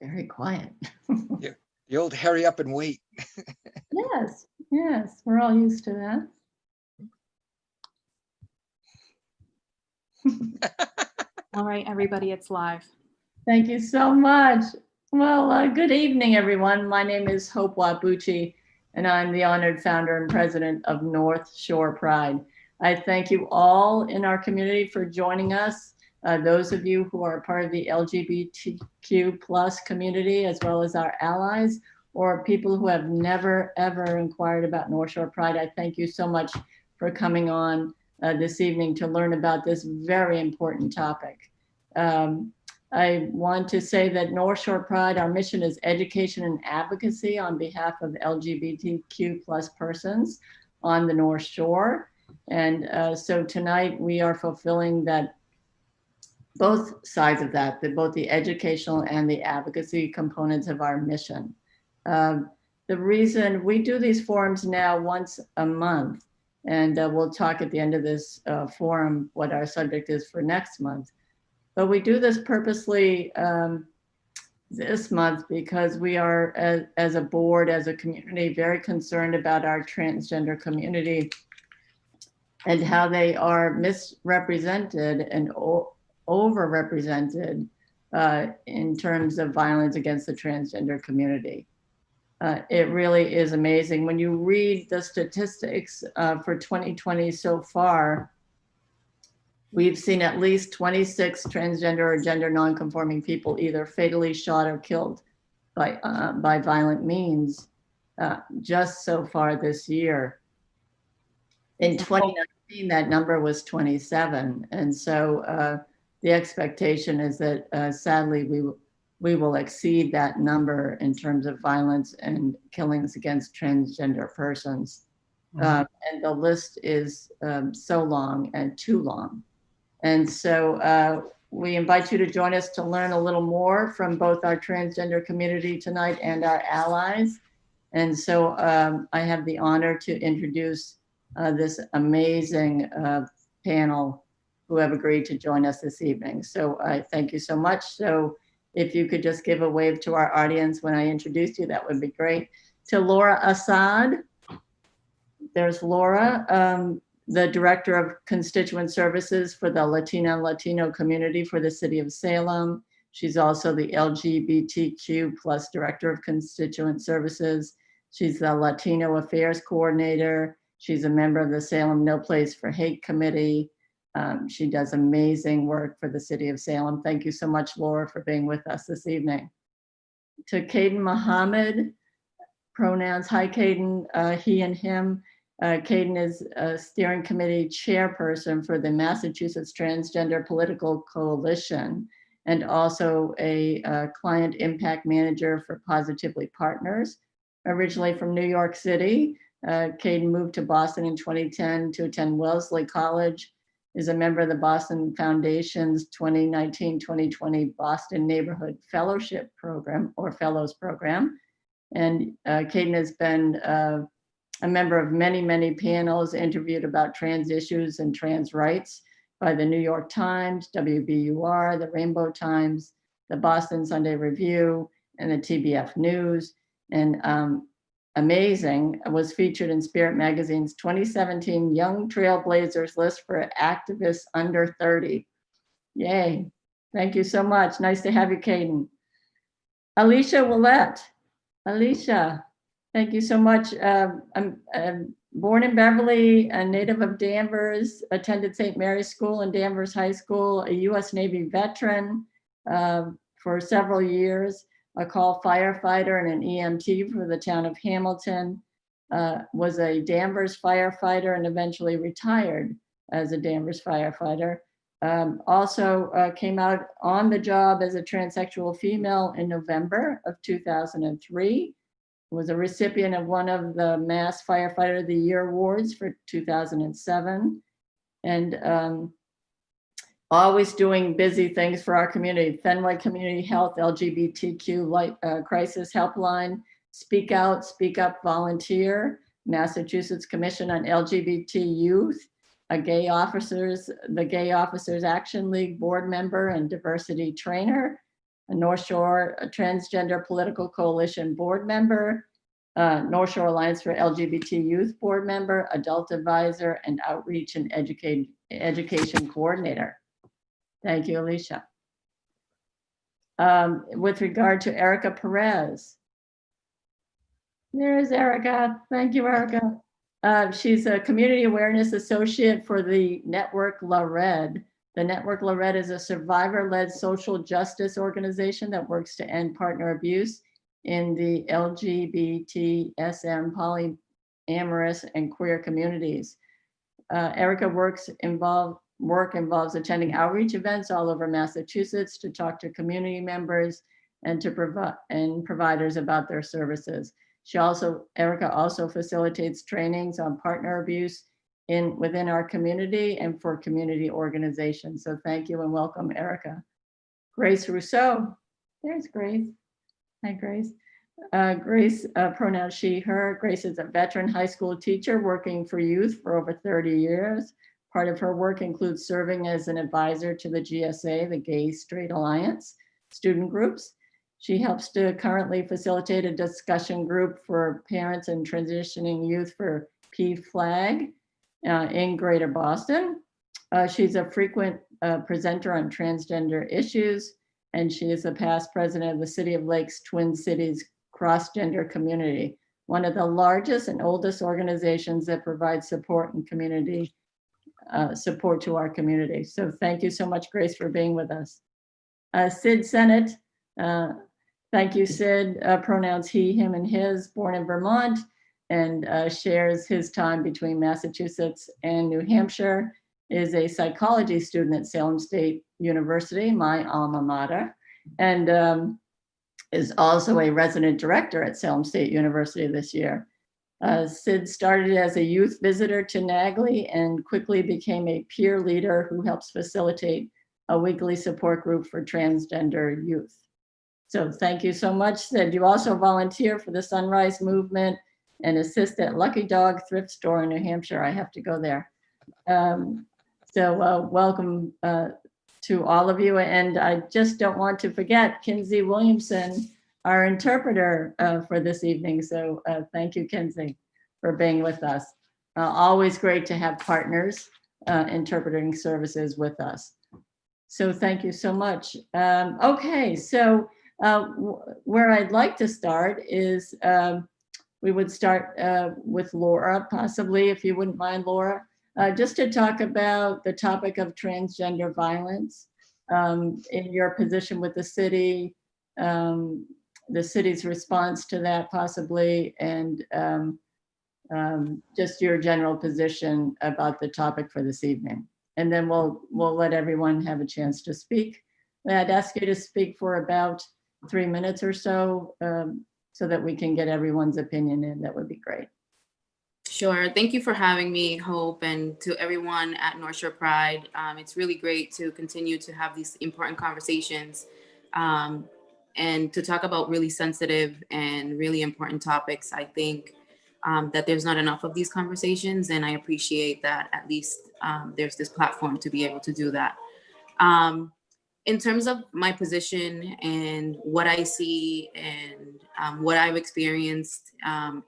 Very quiet. Yeah, the old hurry up and wait. Yes, yes, we're all used to that. All right, everybody, it's live. Thank you so much. Well, good evening, everyone. My name is Hope Watt-Bucci, and I'm the honored founder and president of North Shore Pride. I thank you all in our community for joining us. Those of you who are part of the LGBTQ plus community, as well as our allies, or people who have never, ever inquired about North Shore Pride, I thank you so much for coming on this evening to learn about this very important topic. I want to say that North Shore Pride, our mission is education and advocacy on behalf of LGBTQ plus persons on the North Shore. And so tonight we are fulfilling that, both sides of that, both the educational and the advocacy components of our mission. The reason we do these forums now once a month, and we'll talk at the end of this forum what our subject is for next month. But we do this purposely this month because we are, as a board, as a community, very concerned about our transgender community and how they are misrepresented and overrepresented in terms of violence against the transgender community. It really is amazing. When you read the statistics for 2020 so far, we've seen at least 26 transgender or gender nonconforming people either fatally shot or killed by violent means just so far this year. In 2019, that number was 27. And so the expectation is that sadly, we will exceed that number in terms of violence and killings against transgender persons. And the list is so long and too long. And so we invite you to join us to learn a little more from both our transgender community tonight and our allies. And so I have the honor to introduce this amazing panel who have agreed to join us this evening. So I thank you so much. So if you could just give a wave to our audience when I introduce you, that would be great. To Laura Assade, there's Laura. The Director of Constituent Services for the Latina and Latino community for the City of Salem. She's also the LGBTQ plus Director of Constituent Services. She's the Latino Affairs Coordinator. She's a member of the Salem No Place for Hate Committee. She does amazing work for the City of Salem. Thank you so much, Laura, for being with us this evening. To Kaden Mohamed, pronouns, hi Kaden, he and him. Kaden is a steering committee chairperson for the Massachusetts Transgender Political Coalition and also a client impact manager for Positively Partners. Originally from New York City, Kaden moved to Boston in 2010 to attend Wellesley College, is a member of the Boston Foundation's 2019-2020 Boston Neighborhood Fellowship Program or Fellows Program. And Kaden has been a member of many, many panels interviewed about trans issues and trans rights by the New York Times, WBUR, the Rainbow Times, the Boston Sunday Review, and the TBF News. And amazing, was featured in Spirit Magazine's 2017 Young Trailblazers list for activists under 30. Yay, thank you so much. Nice to have you, Kaden. Alishia Quellette. Alishia. Thank you so much. I'm born in Beverly, a native of Danvers, attended St. Mary's School and Danvers High School, a US Navy veteran for several years, a call firefighter and an EMT for the town of Hamilton, was a Danvers firefighter and eventually retired as a Danvers firefighter. Also came out on the job as a transsexual female in November of 2003. Was a recipient of one of the Mass Firefighter of the Year awards for 2007, and always doing busy things for our community. Fenway Community Health, LGBTQ Crisis Helpline, Speak Out, Speak Up Volunteer, Massachusetts Commission on LGBT Youth, the Gay Officers Action League board member and diversity trainer, a North Shore Transgender Political Coalition board member, North Shore Alliance for LGBT Youth board member, adult advisor, and outreach and education coordinator. Thank you, Alishia. With regard to Erica Perez. There's Erica. Thank you, Erica. She's a community awareness associate for the network LaRed. The network LaRed is a survivor-led social justice organization that works to end partner abuse in the LGBTSM, polyamorous, and queer communities. Erica work involves attending outreach events all over Massachusetts to talk to community members and to providers about their services. Erica also facilitates trainings on partner abuse within our community and for community organizations. So thank you and welcome, Erica. Grace Rousseau. There's Grace. Hi, Grace. Grace, pronoun she, her. Grace is a veteran high school teacher working for youth for over 30 years. Part of her work includes serving as an advisor to the GSA, the Gay Straight Alliance student groups. She helps to currently facilitate a discussion group for parents and transitioning youth for PFLAG in Greater Boston. She's a frequent presenter on transgender issues, and she is a past president of the City of Lakes Twin Cities cross-gender community, one of the largest and oldest organizations that provide support and community support to our community. So thank you so much, Grace, for being with us. Sid Sennett, thank you, Sid, pronouns he, him, and his, born in Vermont, and shares his time between Massachusetts and New Hampshire, is a psychology student at Salem State University, my alma mater, and is also a resident director at Salem State University this year. Sid started as a youth visitor to nAGLY and quickly became a peer leader who helps facilitate a weekly support group for transgender youth. So thank you so much, Sid. You also volunteer for the Sunrise Movement and assist at Lucky Dog Thrift Store in New Hampshire. I have to go there. Welcome to all of you. And I just don't want to forget Kinsey Williamson, our interpreter for this evening. So thank you, Kinsey, for being with us. Always great to have partners interpreting services with us. So thank you so much. Okay, so where I'd like to start is we would start with Laura, possibly, if you wouldn't mind, Laura, just to talk about the topic of transgender violence in your position with the city, the city's response to that possibly, and just your general position about the topic for this evening. And then we'll let everyone have a chance to speak. I'd ask you to speak for about 3 minutes or so, so that we can get everyone's opinion in. That would be great. Sure. Thank you for having me, Hope, and to everyone at North Shore Pride. It's really great to continue to have these important conversations and to talk about really sensitive and really important topics. I think that there's not enough of these conversations, and I appreciate that at least there's this platform to be able to do that. In terms of my position and what I see and what I've experienced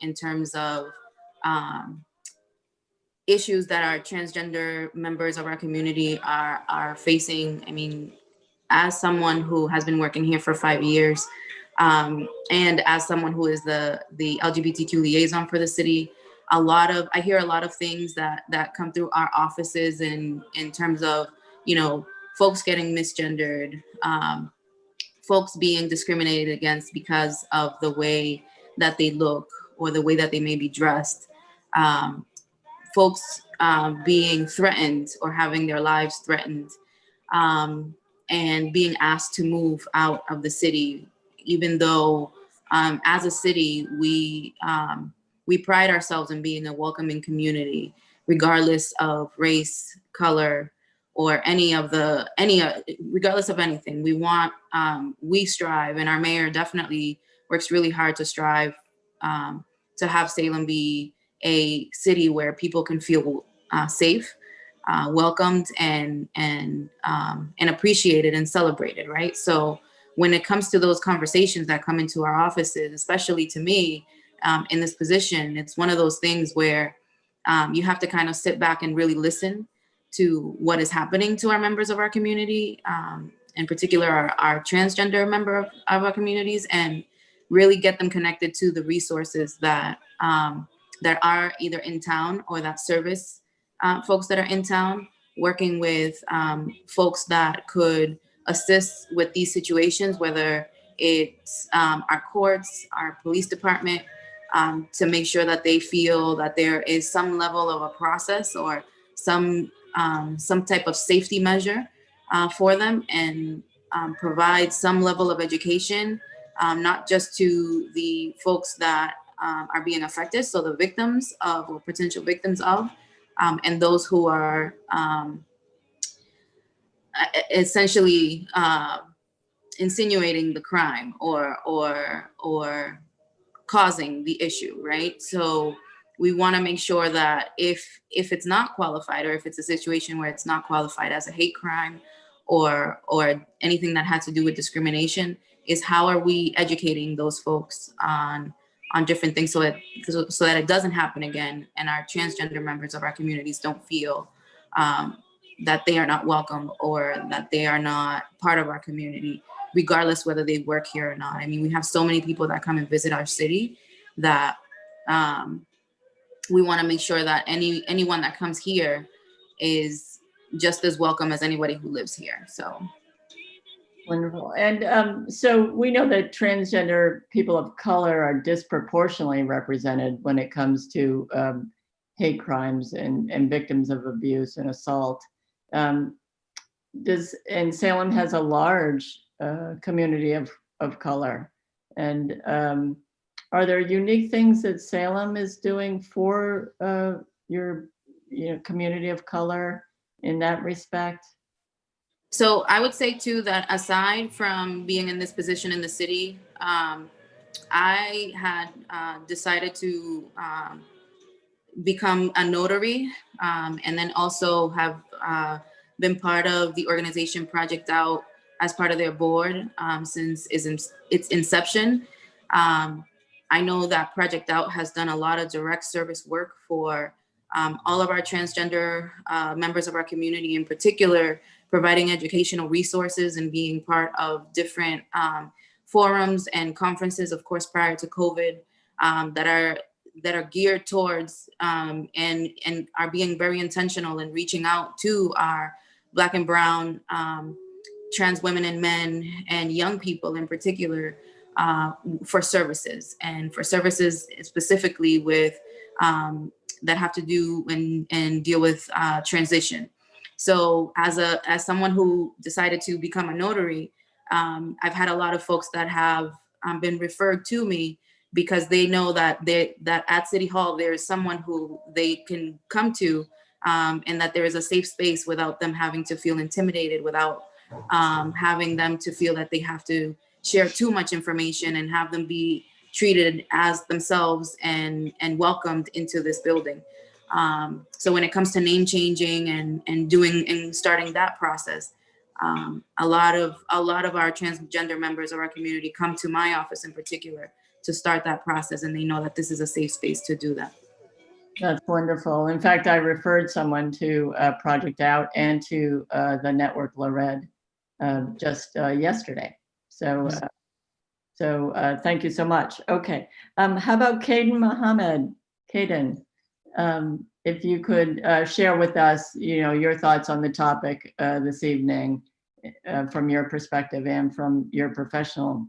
in terms of issues that our transgender members of our community are facing. I mean, as someone who has been working here for 5 years, and as someone who is the LGBTQ liaison for the city, I hear a lot of things that come through our offices in terms of, you know, folks getting misgendered, folks being discriminated against because of the way that they look or the way that they may be dressed, folks being threatened or having their lives threatened, and being asked to move out of the city, even though as a city, we pride ourselves in being a welcoming community, regardless of race, color, or regardless of anything. We strive, and our mayor definitely works really hard to strive to have Salem be a city where people can feel safe, welcomed, and appreciated and celebrated, right? So when it comes to those conversations that come into our offices, especially to me in this position, it's one of those things where you have to kind of sit back and really listen to what is happening to our members of our community, in particular our transgender member of our communities, and really get them connected to the resources that that are either in town or that service folks that are in town, working with folks that could assist with these situations, whether it's our courts, our police department, to make sure that they feel that there is some level of a process or some type of safety measure for them, and provide some level of education, not just to the folks that are being affected, so the victims of or potential victims of, and those who are essentially insinuating the crime or causing the issue, right? So we want to make sure that if it's not qualified, or if it's a situation where it's not qualified as a hate crime or anything that has to do with discrimination, is how are we educating those folks on different things so that it doesn't happen again, and our transgender members of our communities don't feel that they are not welcome or that they are not part of our community, regardless whether they work here or not. I mean, we have so many people that come and visit our city that we want to make sure that anyone that comes here is just as welcome as anybody who lives here. So wonderful. And so we know that transgender people of color are disproportionately represented when it comes to hate crimes and victims of abuse and assault. And Salem has a large community of color. And are there unique things that Salem is doing for your community of color in that respect? So I would say too that aside from being in this position in the city, I had decided to become a notary, and then also have been part of the organization Project Out as part of their board since its inception. I know that Project Out has done a lot of direct service work for all of our transgender members of our community, in particular, providing educational resources and being part of different forums and conferences, of course, prior to COVID, that are geared towards and are being very intentional in reaching out to our Black and Brown trans women and men and young people in particular for services, and for services specifically with that have to do and deal with transition. So as someone who decided to become a notary, I've had a lot of folks that have been referred to me because they know that at City Hall there is someone who they can come to, and that there is a safe space without them having to feel intimidated, without having them to feel that they have to share too much information, and have them be treated as themselves and welcomed into this building. So when it comes to name changing and doing and starting that process, a lot of our transgender members of our community come to my office in particular to start that process, and they know that this is a safe space to do that. That's wonderful. In fact, I referred someone to Project Out and to the network LaRed just yesterday. So thank you so much. Okay, how about Kaden Mohamed? Kaden, if you could share with us, your thoughts on the topic this evening from your perspective and from your professional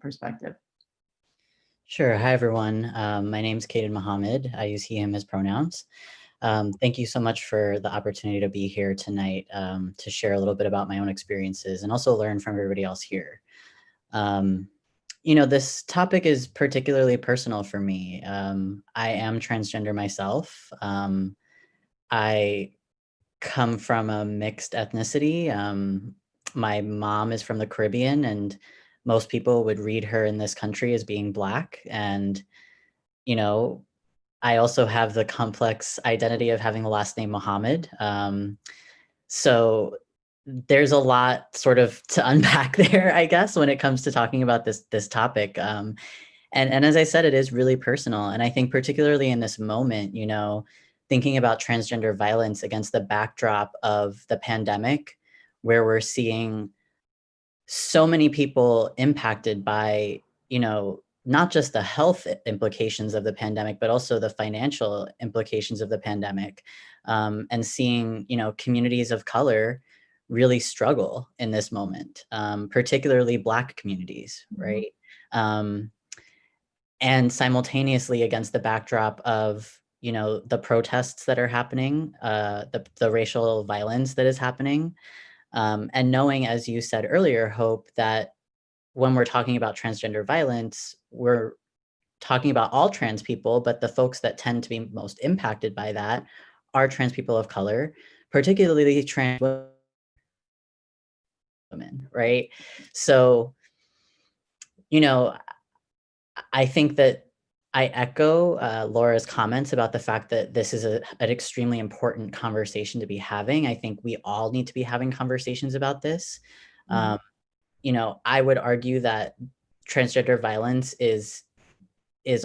perspective. Sure. Hi, everyone. My name's Kaden Mohamed. I use he, him as pronouns. Thank you so much for the opportunity to be here tonight to share a little bit about my own experiences and also learn from everybody else here. This topic is particularly personal for me. I am transgender myself. I come from a mixed ethnicity. My mom is from the Caribbean, and most people would read her in this country as being Black. And, I also have the complex identity of having the last name Mohamed. So there's a lot sort of to unpack there, I guess, when it comes to talking about this topic. And as I said, it is really personal. And I think particularly in this moment, you know, thinking about transgender violence against the backdrop of the pandemic, where we're seeing so many people impacted by, you know, not just the health implications of the pandemic, but also the financial implications of the pandemic, and seeing, you know, communities of color really struggle in this moment, particularly Black communities, right? And simultaneously against the backdrop of, you know, the protests that are happening, the racial violence that is happening, and knowing, as you said earlier, Hope, that when we're talking about transgender violence, we're talking about all trans people, but the folks that tend to be most impacted by that are trans people of color, particularly trans women, right? So, you know, I think that I echo Laura's comments about the fact that this is an extremely important conversation to be having. I think we all need to be having conversations about this. You know, I would argue that transgender violence is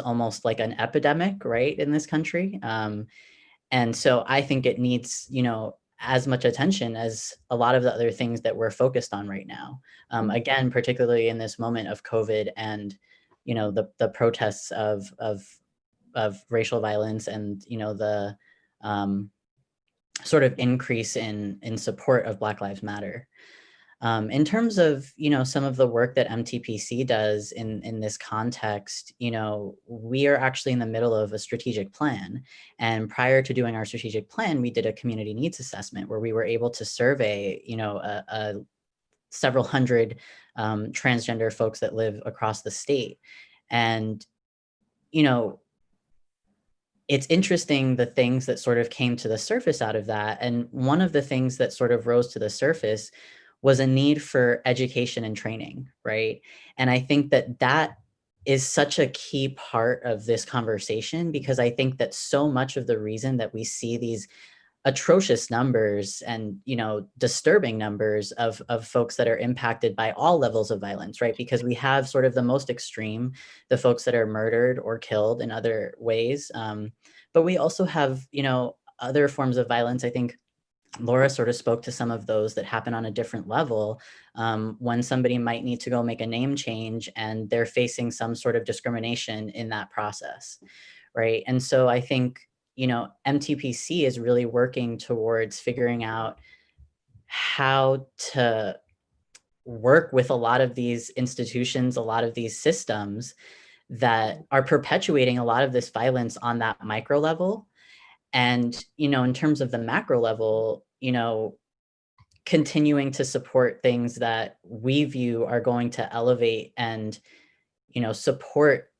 almost like an epidemic, right, in this country. And so I think it needs, you know, as much attention as a lot of the other things that we're focused on right now. Again, particularly in this moment of COVID and, you know, the protests of racial violence and, you know, the sort of increase in support of Black Lives Matter. In terms of, you know, some of the work that MTPC does in this context, you know, we are actually in the middle of a strategic plan. And prior to doing our strategic plan, we did a community needs assessment where we were able to survey, you know, several hundred transgender folks that live across the state. And, you know, it's interesting the things that sort of came to the surface out of that. And one of the things that sort of rose to the surface was a need for education and training, right? And I think that that is such a key part of this conversation, because I think that so much of the reason that we see these atrocious numbers and, you know, disturbing numbers of folks that are impacted by all levels of violence, right? Because we have sort of the most extreme, the folks that are murdered or killed in other ways. But we also have, you know, other forms of violence. I think Laura sort of spoke to some of those that happen on a different level, when somebody might need to go make a name change and they're facing some sort of discrimination in that process, right? And so I think, you know, MTPC is really working towards figuring out how to work with a lot of these institutions, a lot of these systems that are perpetuating a lot of this violence on that micro level. And, you know, in terms of the macro level, you know, continuing to support things that we view are going to elevate and, you know, support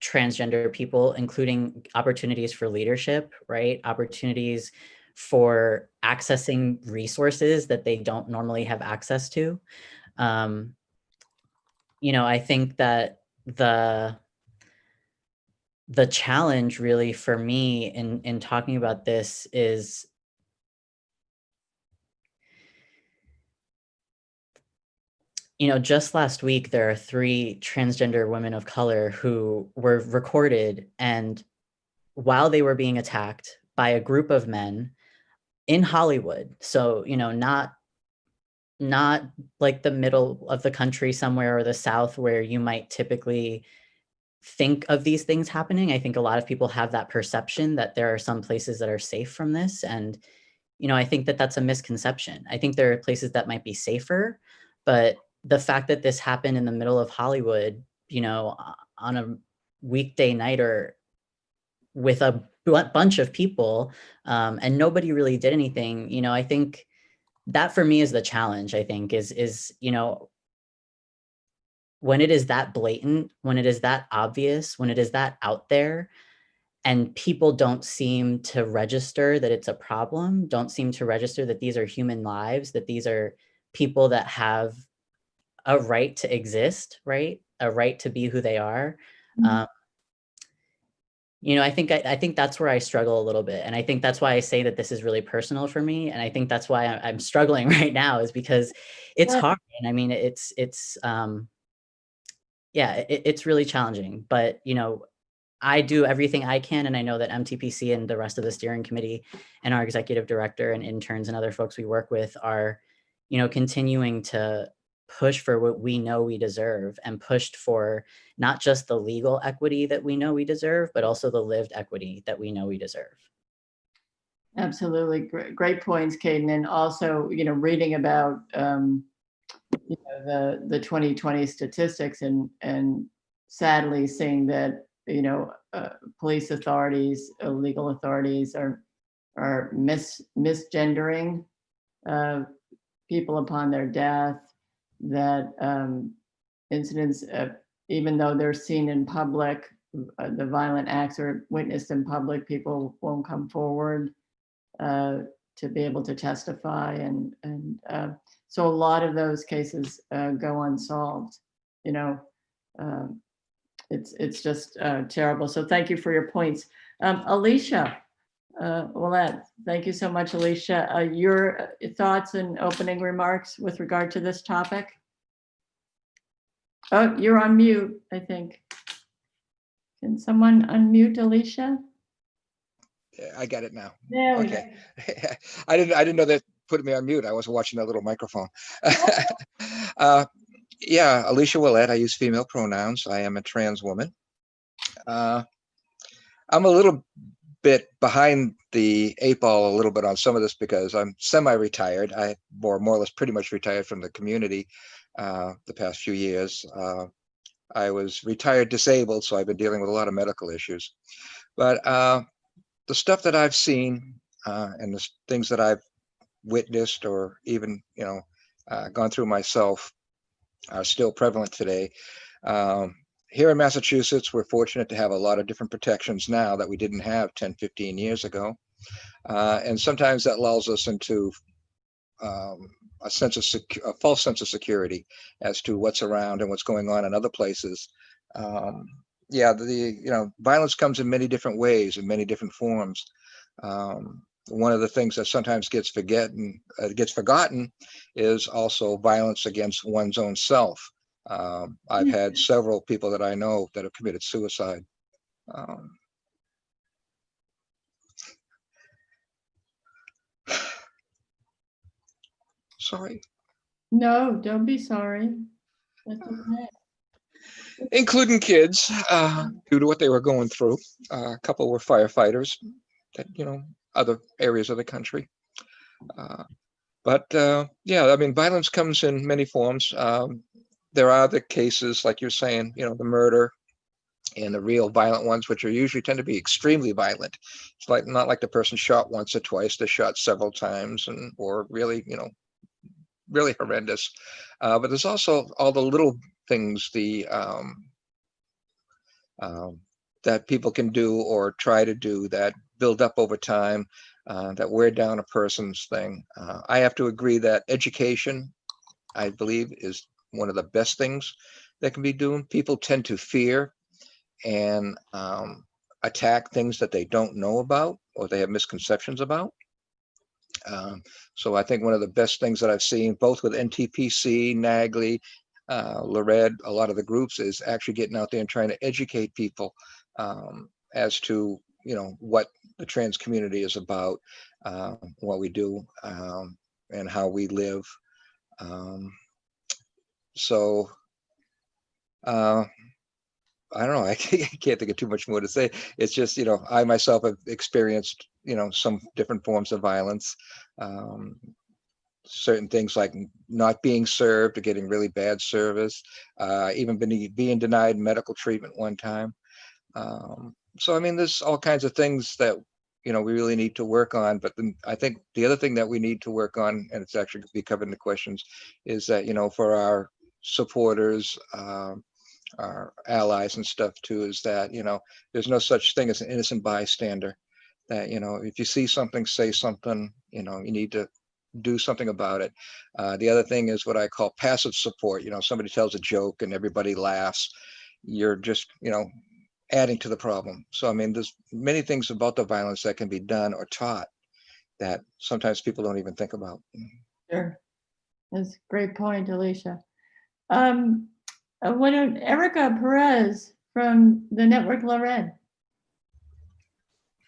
transgender people, including opportunities for leadership, right? Opportunities for accessing resources that they don't normally have access to. You know, I think that the challenge really for me in talking about this is, you know, just last week, there are 3 transgender women of color who were recorded, and while they were being attacked by a group of men in Hollywood. So, you know, not like the middle of the country somewhere or the South where you might typically think of these things happening. I think a lot of people have that perception that there are some places that are safe from this. And, you know, I think that that's a misconception. I think there are places that might be safer, but the fact that this happened in the middle of Hollywood, you know, on a weekday night or with a bunch of people, and nobody really did anything, you know, I think that for me is the challenge, I think, is, you know, when it is that blatant, when it is that obvious, when it is that out there, and people don't seem to register that it's a problem, don't seem to register that these are human lives, that these are people that have a right to exist, right? A right to be who they are. I think that's where I struggle a little bit. And I think that's why I say that this is really personal for me. And I think that's why I'm struggling right now, is because it's hard. And I mean, it's really challenging, but I do everything I can. And I know that MTPC and the rest of the steering committee and our executive director and interns and other folks we work with are, continuing to push for what we know we deserve, and pushed for not just the legal equity that we know we deserve, but also the lived equity that we know we deserve. Absolutely. Great points, Kaden. And also, reading about, the 2020 statistics and sadly seeing that, police authorities, legal authorities are misgendering people upon their death, that incidents, even though they're seen in public, the violent acts are witnessed in public, people won't come forward to be able to testify. And so a lot of those cases go unsolved. It's just terrible. So thank you for your points. Alishia, Quellette, thank you so much, Alishia. Your thoughts and opening remarks with regard to this topic? Oh, you're on mute, I think. Can someone unmute Alishia? Yeah, I got it now. There we Okay. I didn't know that put me on mute. I was watching that little microphone. Yeah, Alishia Quellette. I use female pronouns. I am a trans woman. I'm a little bit behind the 8 ball a little bit on some of this because I'm semi-retired. I more or less pretty much retired from the community the past few years. I was retired disabled, so I've been dealing with a lot of medical issues. But the stuff that I've seen and the things that I've witnessed or even gone through myself are still prevalent today. Here in Massachusetts, we're fortunate to have a lot of different protections now that we didn't have 10, 15 years ago. And sometimes that lulls us into a false sense of security as to what's around and what's going on in other places. Yeah, violence comes in many different ways, in many different forms. One of the things that sometimes gets forgotten is also violence against one's own self. I've had several people that I know that have committed suicide. Sorry. No, don't be sorry. That's okay. Including kids, due to what they were going through. A couple were firefighters, that other areas of the country. But yeah, I mean, violence comes in many forms. There are the cases, like you're saying, the murder and the real violent ones, which are usually tend to be extremely violent. It's not like the person shot once or twice; they're shot several times, or really, really horrendous. But there's also all the little things that people can do or try to do that build up over time, that wear down a person's thing. I have to agree that education, I believe, is one of the best things that can be doing. People tend to fear and attack things that they don't know about or they have misconceptions about. So I think one of the best things that I've seen, both with NTPC, nAGLY, LaRed, a lot of the groups, is actually getting out there and trying to educate people as to what the trans community is about, what we do, and how we live. So I don't know. I can't think of too much more to say. It's just, I myself have experienced, some different forms of violence. Certain things like not being served or getting really bad service, even being denied medical treatment one time. So, I mean, there's all kinds of things that, we really need to work on. But then I think the other thing that we need to work on, and it's actually be covered in the questions, is that, for our supporters, our allies and stuff too, is that, there's no such thing as an innocent bystander. That, if you see something, say something, you need to do something about it. The other thing is what I call passive support. Somebody tells a joke and everybody laughs. You're just, adding to the problem. So, I mean, there's many things about the violence that can be done or taught that sometimes people don't even think about. Sure. That's a great point, Alishia. Erica Perez from the network LaRed.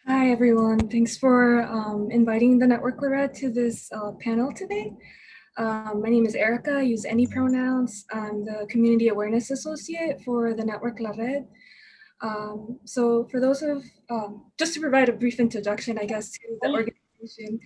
Hi, everyone. Thanks for inviting the network LaRed to this panel today. My name is Erica. I use any pronouns. I'm the Community Awareness Associate for the network LaRed. So for those of, just to provide a brief introduction, I guess, to the organization,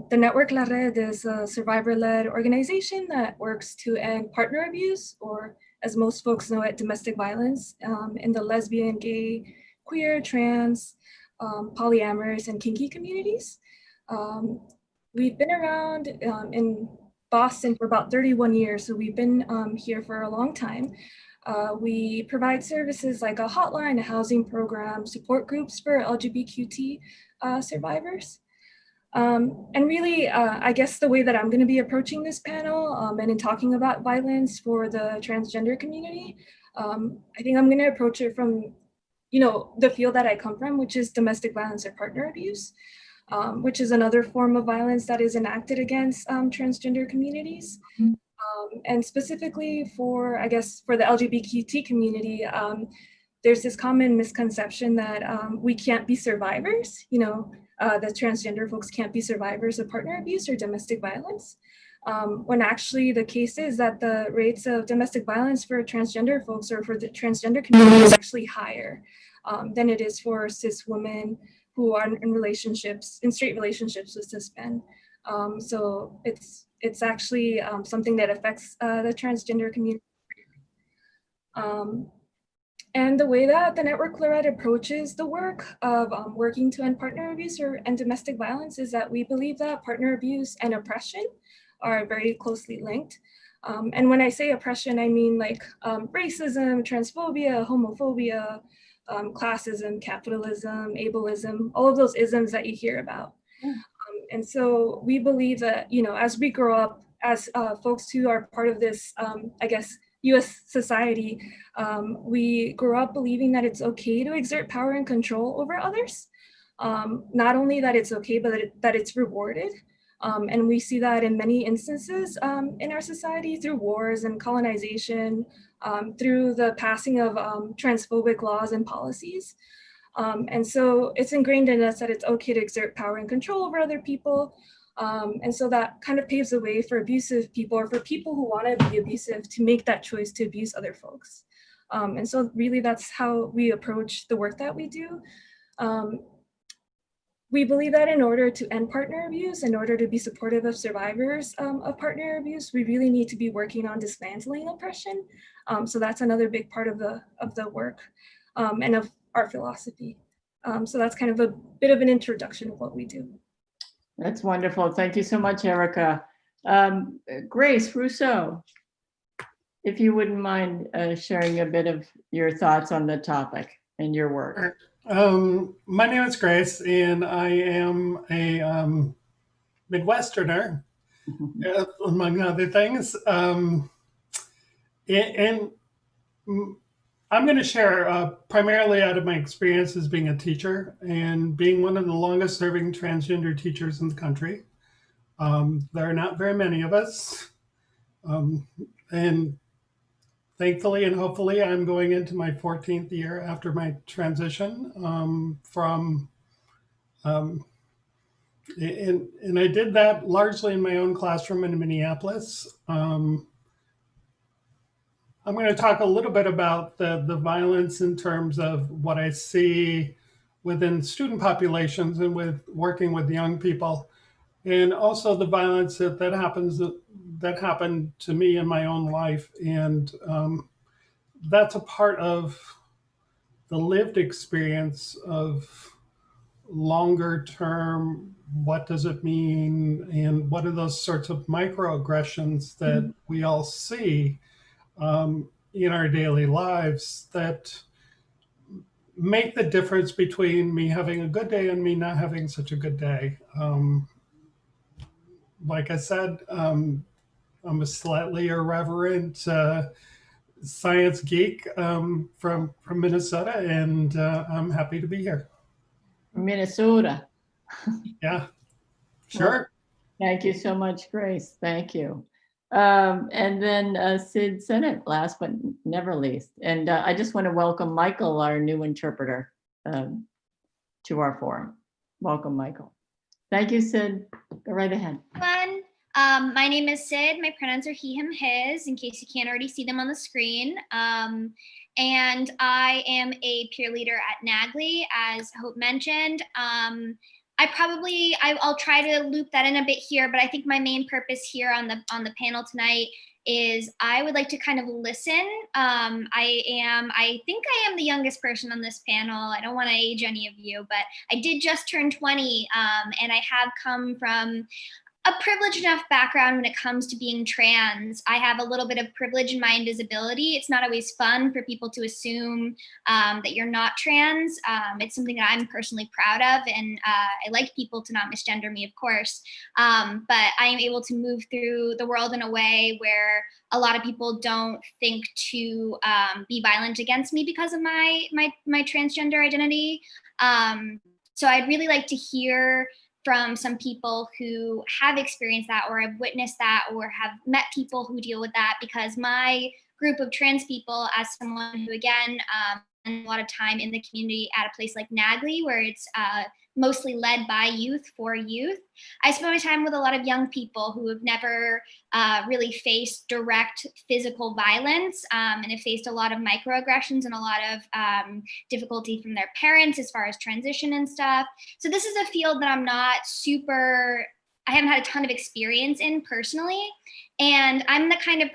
the network LaRed is a survivor-led organization that works to end partner abuse, or as most folks know it, domestic violence in the lesbian, gay, queer, trans, polyamorous, and kinky communities. We've been around in Boston for about 31 years, so we've been here for a long time. We provide services like a hotline, a housing program, support groups for LGBTQ survivors. And really, I guess the way that I'm going to be approaching this panel and in talking about violence for the transgender community, I think I'm going to approach it from the field that I come from, which is domestic violence or partner abuse, which is another form of violence that is enacted against transgender communities. And specifically for, I guess, for the LGBTQ community, there's this common misconception that we can't be survivors, that transgender folks can't be survivors of partner abuse or domestic violence. When actually the case is that the rates of domestic violence for transgender folks or for the transgender community is actually higher than it is for cis women who are in relationships, in straight relationships with cis men. So it's actually something that affects the transgender community. And the way that the network LaRed approaches the work of working to end partner abuse and domestic violence is that we believe that partner abuse and oppression are very closely linked. And when I say oppression, I mean like racism, transphobia, homophobia, classism, capitalism, ableism, all of those isms that you hear about. And so we believe that, as we grow up as folks who are part of this, I guess, US society, we grow up believing that it's okay to exert power and control over others. Not only that it's okay, but that it's rewarded. And we see that in many instances in our society through wars and colonization, through the passing of transphobic laws and policies. And so it's ingrained in us that it's okay to exert power and control over other people. And so that kind of paves the way for abusive people or for people who want to be abusive to make that choice to abuse other folks. And so really that's how we approach the work that we do. We believe that in order to end partner abuse, in order to be supportive of survivors of partner abuse, we really need to be working on dismantling oppression. So that's another big part of the work and of our philosophy. So that's kind of a bit of an introduction of what we do. That's wonderful. Thank you so much, Erica. Grace Rousseau, if you wouldn't mind sharing a bit of your thoughts on the topic and your work. My name is Grace, and I am a Midwesterner, among other things. And I'm going to share primarily out of my experience as being a teacher and being one of the longest serving transgender teachers in the country. There are not very many of us. And thankfully and hopefully I'm going into my 14th year after my transition and I did that largely in my own classroom in Minneapolis. I'm going to talk a little bit about the violence in terms of what I see within student populations and with working with young people, and also the violence that happened to me in my own life. And that's a part of the lived experience of longer term, what does it mean, and what are those sorts of microaggressions that we all see in our daily lives that make the difference between me having a good day and me not having such a good day. Like I said, I'm a slightly irreverent science geek from Minnesota, and I'm happy to be here. Minnesota. Yeah, Well, sure. thank you so much, Grace. Thank you. And then Sid Sennett, last but never least. And I just want to welcome Michael, our new interpreter, to our forum. Welcome, Michael. Thank you, Sid. Go right ahead. Everyone. My name is Sid. My pronouns are he, him, his, in case you can't already see them on the screen. And I am a peer leader at nAGLY, as Hope mentioned. I'll try to loop that in a bit here, but I think my main purpose here on the panel tonight is I would like to kind of listen. I think I am the youngest person on this panel. I don't want to age any of you, but I did just turn 20, and I have come from a privileged enough background when it comes to being trans. I have a little bit of privilege in my invisibility. It's not always fun for people to assume that you're not trans. It's something that I'm personally proud of, and I like people to not misgender me, of course. But I am able to move through the world in a way where a lot of people don't think to be violent against me because of my transgender identity. So I'd really like to hear from some people who have experienced that, or have witnessed that, or have met people who deal with that, because my group of trans people, as someone who, again, spent a lot of time in the community at a place like nAGLY, where it's mostly led by youth for youth, I spend my time with a lot of young people who have never really faced direct physical violence, and have faced a lot of microaggressions and a lot of difficulty from their parents as far as transition and stuff. So this is a field that I haven't had a ton of experience in personally. And I'm the kind of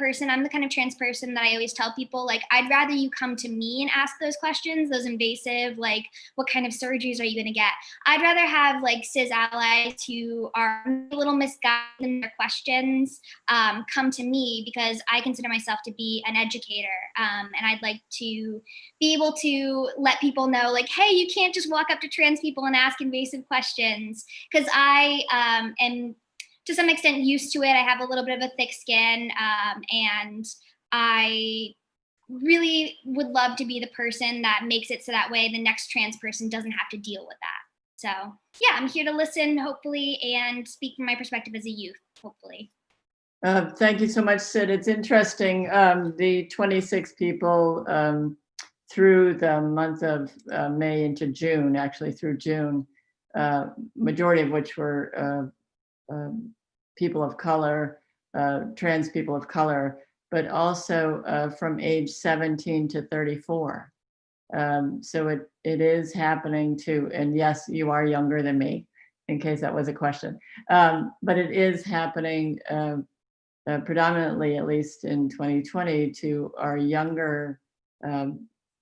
trans person that I always tell people, like, I'd rather you come to me and ask those questions, those invasive, like, what kind of surgeries are you going to get? I'd rather have, like, cis allies who are a little misguided in their questions come to me, because I consider myself to be an educator. And I'd like to be able to let people know, like, hey, you can't just walk up to trans people and ask invasive questions, because I am to some extent used to it. I have a little bit of a thick skin, and I really would love to be the person that makes it so that way the next trans person doesn't have to deal with that. So yeah, I'm here to listen, hopefully, and speak from my perspective as a youth, hopefully. Thank you so much, Sid. It's interesting, the 26 people through the month of May into June, actually through June, majority of which were people of color, trans people of color, but also from age 17 to 34. So it is happening too. And yes, you are younger than me, in case that was a question. But it is happening predominantly, at least in 2020, to our younger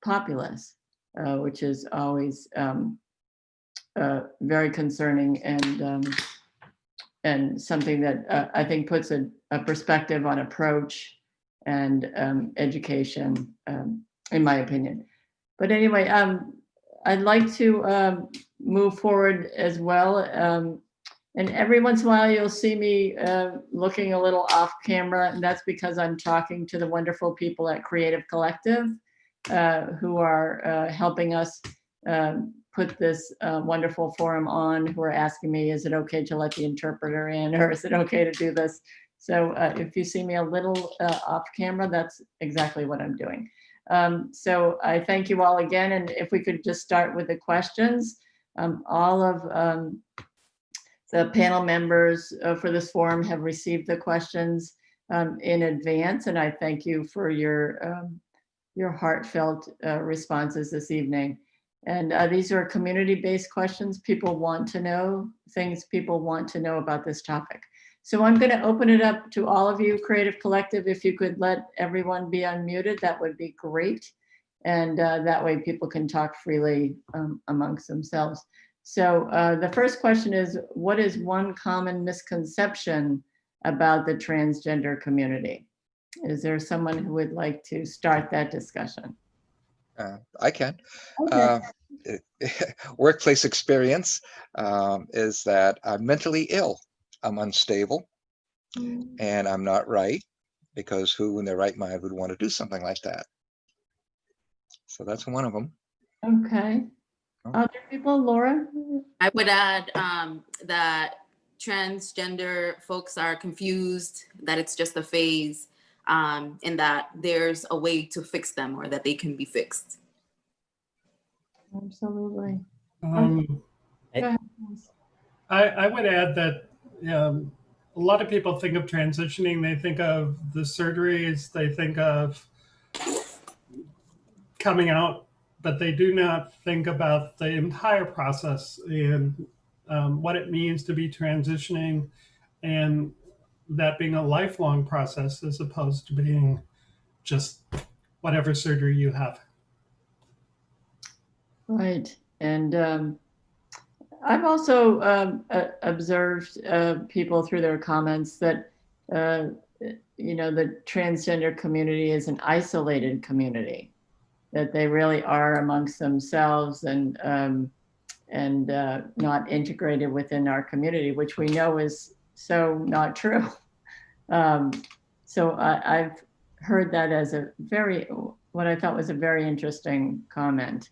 populace, which is always very concerning, and something that I think puts a perspective on approach and education, in my opinion. But anyway, I'd like to move forward as well. And every once in a while, you'll see me looking a little off camera, and that's because I'm talking to the wonderful people at Creative Collective who are helping us put this wonderful forum on, who are asking me, is it okay to let the interpreter in, or is it okay to do this? So if you see me a little off camera, that's exactly what I'm doing. So I thank you all again. And if we could just start with the questions. All of the panel members for this forum have received the questions in advance, and I thank you for your heartfelt responses this evening. And these are community-based questions. People want to know things people want to know about this topic. So I'm going to open it up to all of you, Creative Collective. If you could let everyone be unmuted, that would be great. And that way people can talk freely amongst themselves. So the first question is, what is one common misconception about the transgender community? Is there someone who would like to start that discussion? I can. Okay. Workplace experience is that I'm mentally ill. I'm unstable and I'm not right. because who in their right mind would want to do something like that? So that's one of them. Okay. Other people, Laura? I would add that transgender folks are confused, that it's just a phase, and that there's a way to fix them, or that they can be fixed. Absolutely. Um, Go ahead. I would add that a lot of people think of transitioning, they think of the surgeries, they think of coming out, but they do not think about the entire process and what it means to be transitioning, and that being a lifelong process as opposed to being just whatever surgery you have. Right. And I've also observed people through their comments that, you know, the transgender community is an isolated community, that they really are amongst themselves and not integrated within our community, which we know is so not true. So I've heard that as a very, what I thought was a very interesting comment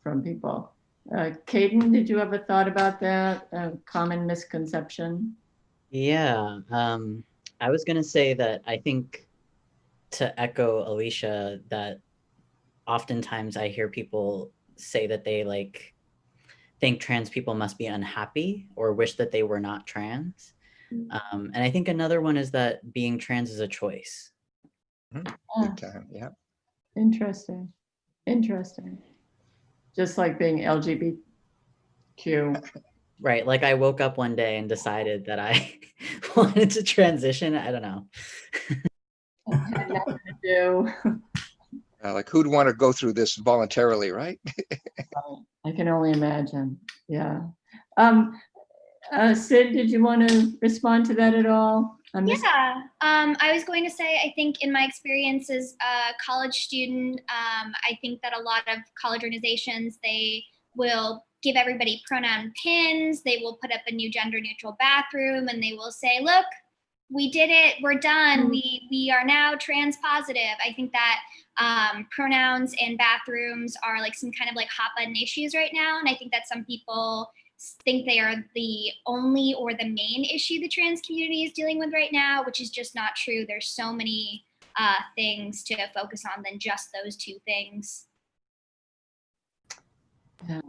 from people. Kaden, did you have a thought about that common misconception? Yeah, I was gonna say that I think, to echo Alishia, that oftentimes I hear people say that they like think trans people must be unhappy or wish that they were not trans. And I think another one is that being trans is a choice. Big time, yeah. Interesting. Interesting. Just like being LGBTQ. Right, like I woke up one day and decided that I wanted to transition. I don't know. Had nothing to do. Like who'd want to go through this voluntarily, right? I can only imagine. Yeah. Sid, did you want to respond to that at all? Yeah, I was going to say, I think in my experience as a college student, I think that a lot of college organizations, they will give everybody pronoun pins, they will put up a new gender neutral bathroom, and they will say, look, we did it, we're done, we are now trans positive. I think that pronouns and bathrooms are like some kind of like hot button issues right now, and I think that some people think they are the only or the main issue the trans community is dealing with right now, which is just not true. There's so many things to focus on than just those two things. Yeah.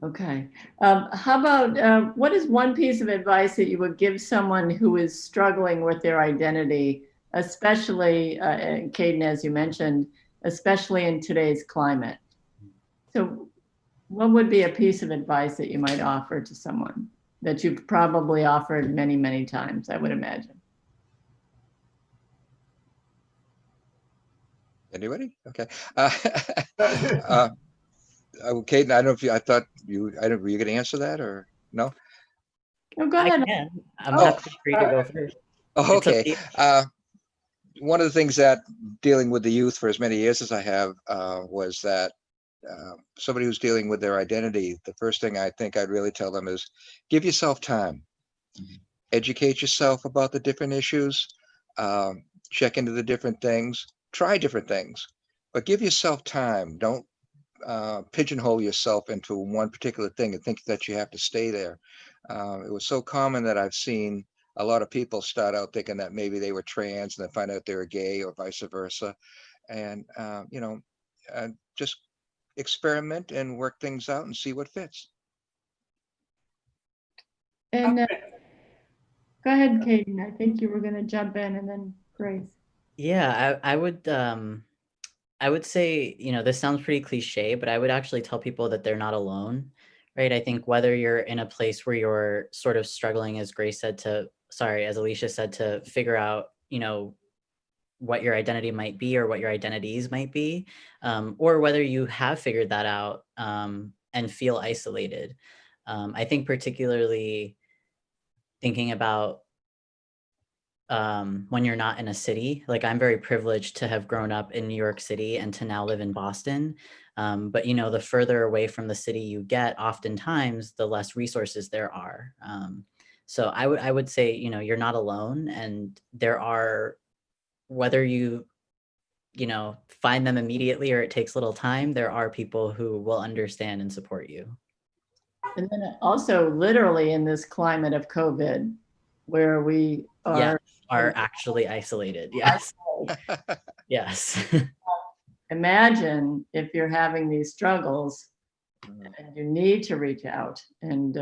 Okay. How about what is one piece of advice that you would give someone who is struggling with their identity, especially, Kaden, as you mentioned, especially in today's climate? So what would be a piece of advice that you might offer to someone that you've probably offered many, many times, I would imagine? Anybody? Okay. Kaden, I don't know if you, I thought you, I don't, were you going to answer that or no? Oh, go ahead. I can. I'm happy for you to go first. Oh, It's up okay. to you. One of the things that dealing with the youth for as many years as I have was that somebody who's dealing with their identity, the first thing I think I'd really tell them is give yourself time. Educate yourself about the different issues, check into the different things, try different things, but give yourself time. Don't pigeonhole yourself into one particular thing and think that you have to stay there. It was so common that I've seen a lot of people start out thinking that maybe they were trans and then find out they were gay or vice versa. And, you know, just experiment and work things out and see what fits. And go ahead, Kaden. I think you were going to jump in and then Grace. Yeah, I would say, you know, this sounds pretty cliche, but I would actually tell people that they're not alone, right? I think whether you're in a place where you're sort of struggling, as Grace said, as Alishia said, to figure out, you know, what your identity might be or what your identities might be, or whether you have figured that out and feel isolated. I think particularly thinking about when you're not in a city, like I'm very privileged to have grown up in New York City and to now live in Boston. But, you know, the further away from the city you get, oftentimes the less resources there are. So I would say, you know, you're not alone, and there are whether you find them immediately or it takes a little time, there are people who will understand and support you. And then also literally in this climate of COVID, where we are actually isolated. Yes. Yes. Imagine if you're having these struggles and you need to reach out. And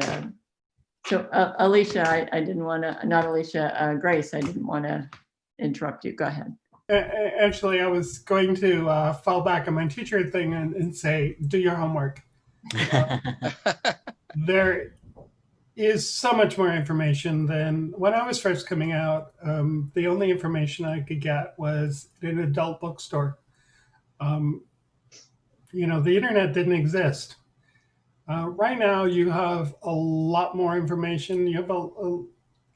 so Alishia, I didn't want to, not Alishia, Grace, I didn't want to interrupt you. Go ahead. Actually, I was going to fall back on my teacher thing and say, do your homework. There is so much more information than when I was first coming out. The only information I could get was in an adult bookstore. The internet didn't exist. Right now, you have a lot more information. You have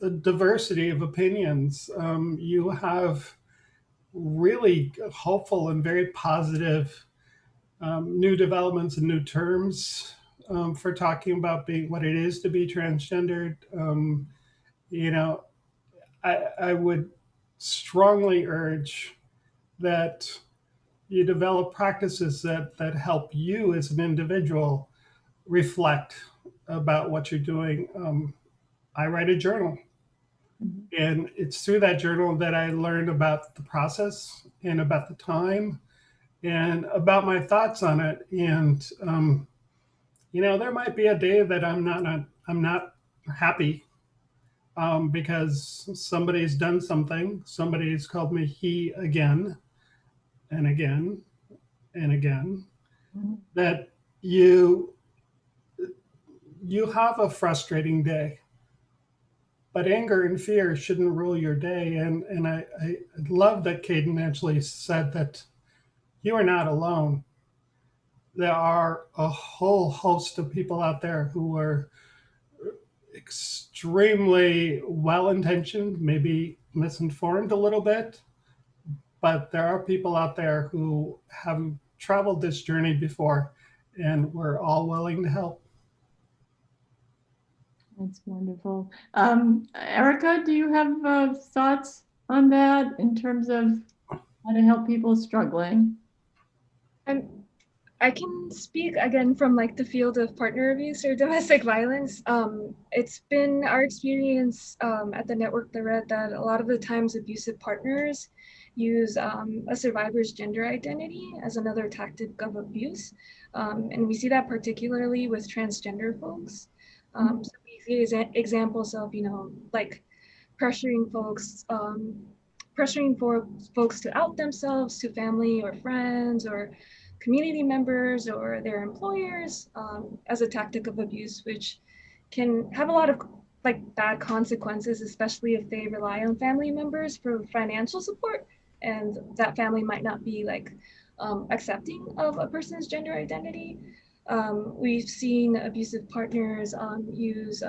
a diversity of opinions. You have really hopeful and very positive new developments and new terms for talking about being what it is to be transgendered. I would strongly urge that you develop practices that help you as an individual reflect about what you're doing. I write a journal. And it's through that journal that I learned about the process and about the time and about my thoughts on it. And, there might be a day that I'm not happy because somebody's done something. Somebody's called me he again and again and again. That you have a frustrating day. But anger and fear shouldn't rule your day. And I love that Kaden actually said that you are not alone. There are a whole host of people out there who are extremely well-intentioned, maybe misinformed a little bit, but there are people out there who have traveled this journey before, and we're all willing to help. That's wonderful. Erica, do you have thoughts on that in terms of how to help people struggling? I can speak again from the field of partner abuse or domestic violence. It's been our experience at the network LaRed that a lot of the times abusive partners use a survivor's gender identity as another tactic of abuse. And we see that particularly with transgender folks. So we see examples of, pressuring for folks to out themselves to family or friends or community members or their employers as a tactic of abuse, which can have a lot of bad consequences, especially if they rely on family members for financial support, and that family might not be accepting of a person's gender identity. We've seen abusive partners use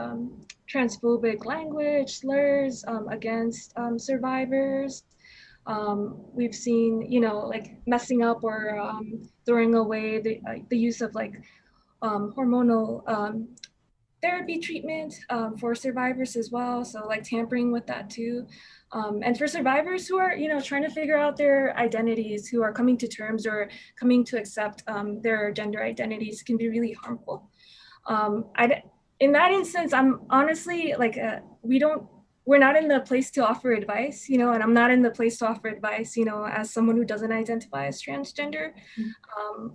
transphobic language, slurs against survivors. We've seen, messing up or throwing away the use of hormonal therapy treatment for survivors as well. So tampering with that too. And for survivors who are, trying to figure out their identities, who are coming to terms or coming to accept their gender identities, can be really harmful. In that instance, I'm honestly we're not in the place to offer advice, and I'm not in the place to offer advice, as someone who doesn't identify as transgender.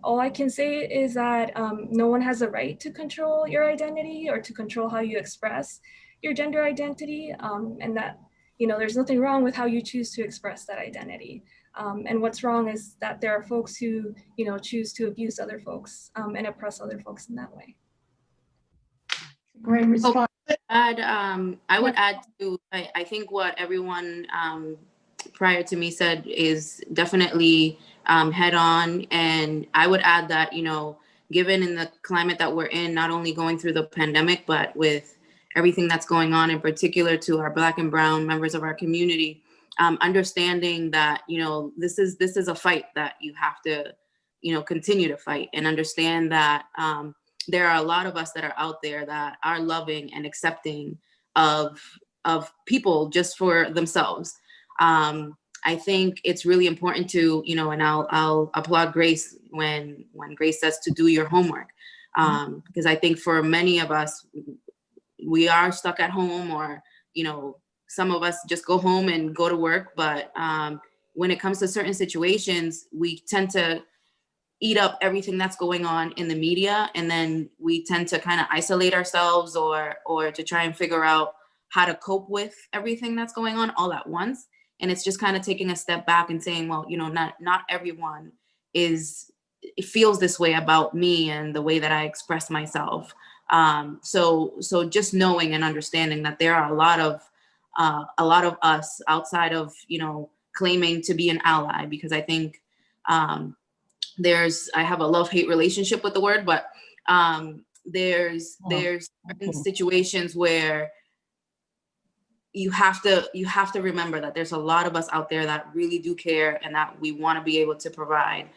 All I can say is that no one has a right to control your identity or to control how you express your gender identity, and that, there's nothing wrong with how you choose to express that identity. And what's wrong is that there are folks who, choose to abuse other folks and oppress other folks in that way. Great response. I would add to, I think what everyone prior to me said is definitely head on. And I would add that, given in the climate that we're in, not only going through the pandemic, but with everything that's going on, in particular to our Black and Brown members of our community, understanding that, this is a fight that you have to, continue to fight, and understand that there are a lot of us that are out there that are loving and accepting of people just for themselves. I think it's really important to, you know, and I'll applaud Grace when Grace says to do your homework. Because I think for many of us, we are stuck at home, or, you know, some of us just go home and go to work. But when it comes to certain situations, we tend to eat up everything that's going on in the media. And then we tend to kind of isolate ourselves or to try and figure out how to cope with everything that's going on all at once. And it's just kind of taking a step back and saying, well, you know, not everyone feels this way about me and the way that I express myself. So just knowing and understanding that there are a lot of us outside of, you know, claiming to be an ally, because I think I have a love-hate relationship with the word, but there's certain situations where you have to remember that there's a lot of us out there that really do care, and that we want to be able to provide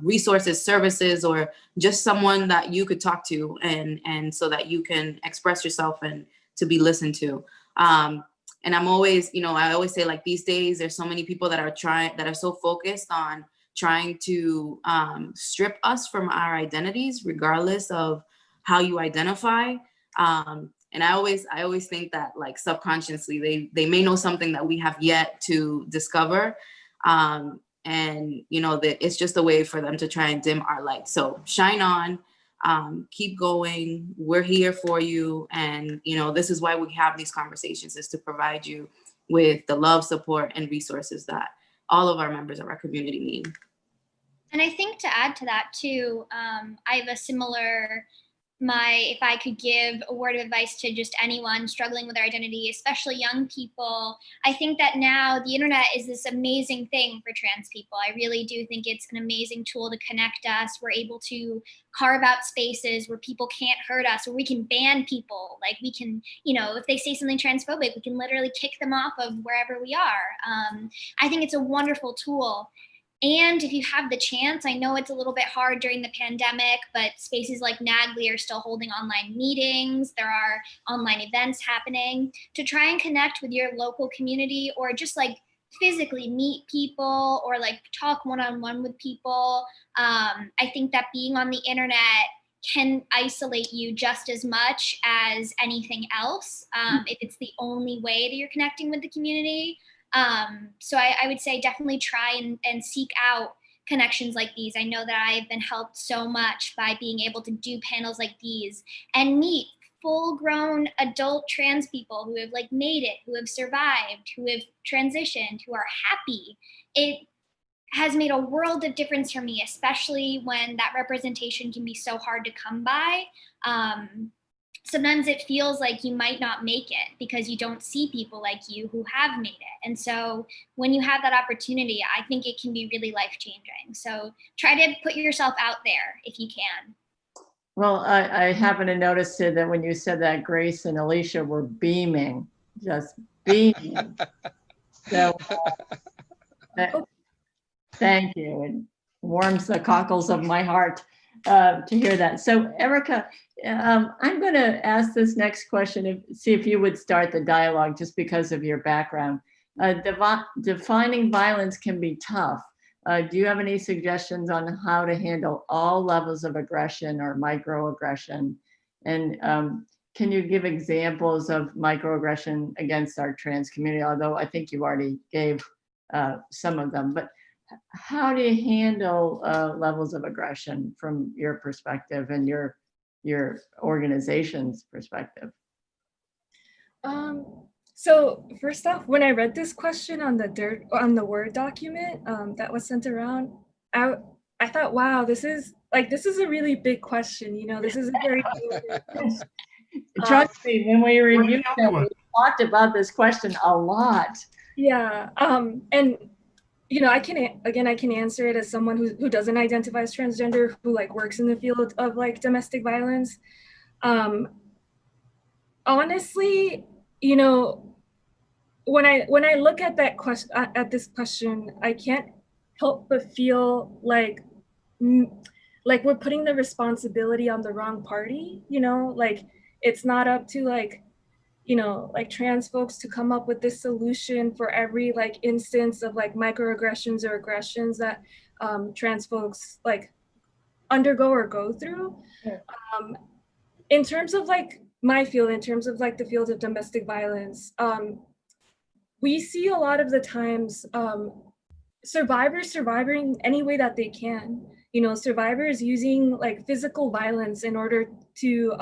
resources, services, or just someone that you could talk to, and so that you can express yourself and to be listened to. And I'm always, you know, I always say, like, these days there's so many people that are so focused on trying to strip us from our identities, regardless of how you identify. And I always think that, like, subconsciously they may know something that we have yet to discover. And, you know, that it's just a way for them to try and dim our light. So shine on, keep going. We're here for you. And, you know, this is why we have these conversations, is to provide you with the love, support, and resources that all of our members of our community need. And I think to add to that too, I have a similar, if I could give a word of advice to just anyone struggling with their identity, especially young people, I think that now the internet is this amazing thing for trans people. I really do think it's an amazing tool to connect us. We're able to carve out spaces where people can't hurt us, where we can ban people. Like, we can, you know, if they say something transphobic, we can literally kick them off of wherever we are. I think it's a wonderful tool. And if you have the chance, I know it's a little bit hard during the pandemic, but spaces like nAGLY are still holding online meetings. There are online events happening to try and connect with your local community, or just like physically meet people, or like talk one-on-one with people. I think that being on the internet can isolate you just as much as anything else, if it's the only way that you're connecting with the community. So I would say definitely try and seek out connections like these. I know that I've been helped so much by being able to do panels like these and meet full-grown adult trans people who have, like, made it, who have survived, who have transitioned, who are happy. It has made a world of difference for me, especially when that representation can be so hard to come by. Sometimes it feels like you might not make it because you don't see people like you who have made it. And so when you have that opportunity, I think it can be really life-changing. So try to put yourself out there if you can. Well, I happen to notice too that when you said that, Grace and Alishia were beaming, just beaming. So thank you. It warms the cockles of my heart to hear that. So Erica, I'm going to ask this next question, see if you would start the dialogue, just because of your background. Defining violence can be tough. Do you have any suggestions on how to handle all levels of aggression or microaggression? And can you give examples of microaggression against our trans community? Although I think you already gave some of them, but how do you handle levels of aggression from your perspective and your organization's perspective? So first off, when I read this question on the Word document that was sent around, I thought, wow, this is a really big question. You know, this is a very trust me, when we reviewed it, we talked about this question a lot. Yeah, and you know, I can answer it as someone who doesn't identify as transgender, who, like, works in the field of, like, domestic violence. Honestly, you know, when I look at that question, this question, I can't help but feel like we're putting the responsibility on the wrong party. You know, like, it's not up to, like, you know, like trans folks to come up with this solution for every like instance of like microaggressions or aggressions that trans folks like undergo or go through. Yeah. In terms of like my field, in terms of like the field of domestic violence, we see a lot of the times survivors surviving any way that they can. You know, survivors using like physical violence in order to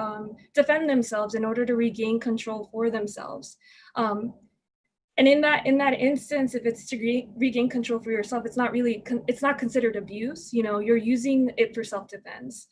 defend themselves, in order to regain control for themselves. And in that instance, if it's to regain control for yourself, it's not really it's not considered abuse. You know, you're using it for self-defense.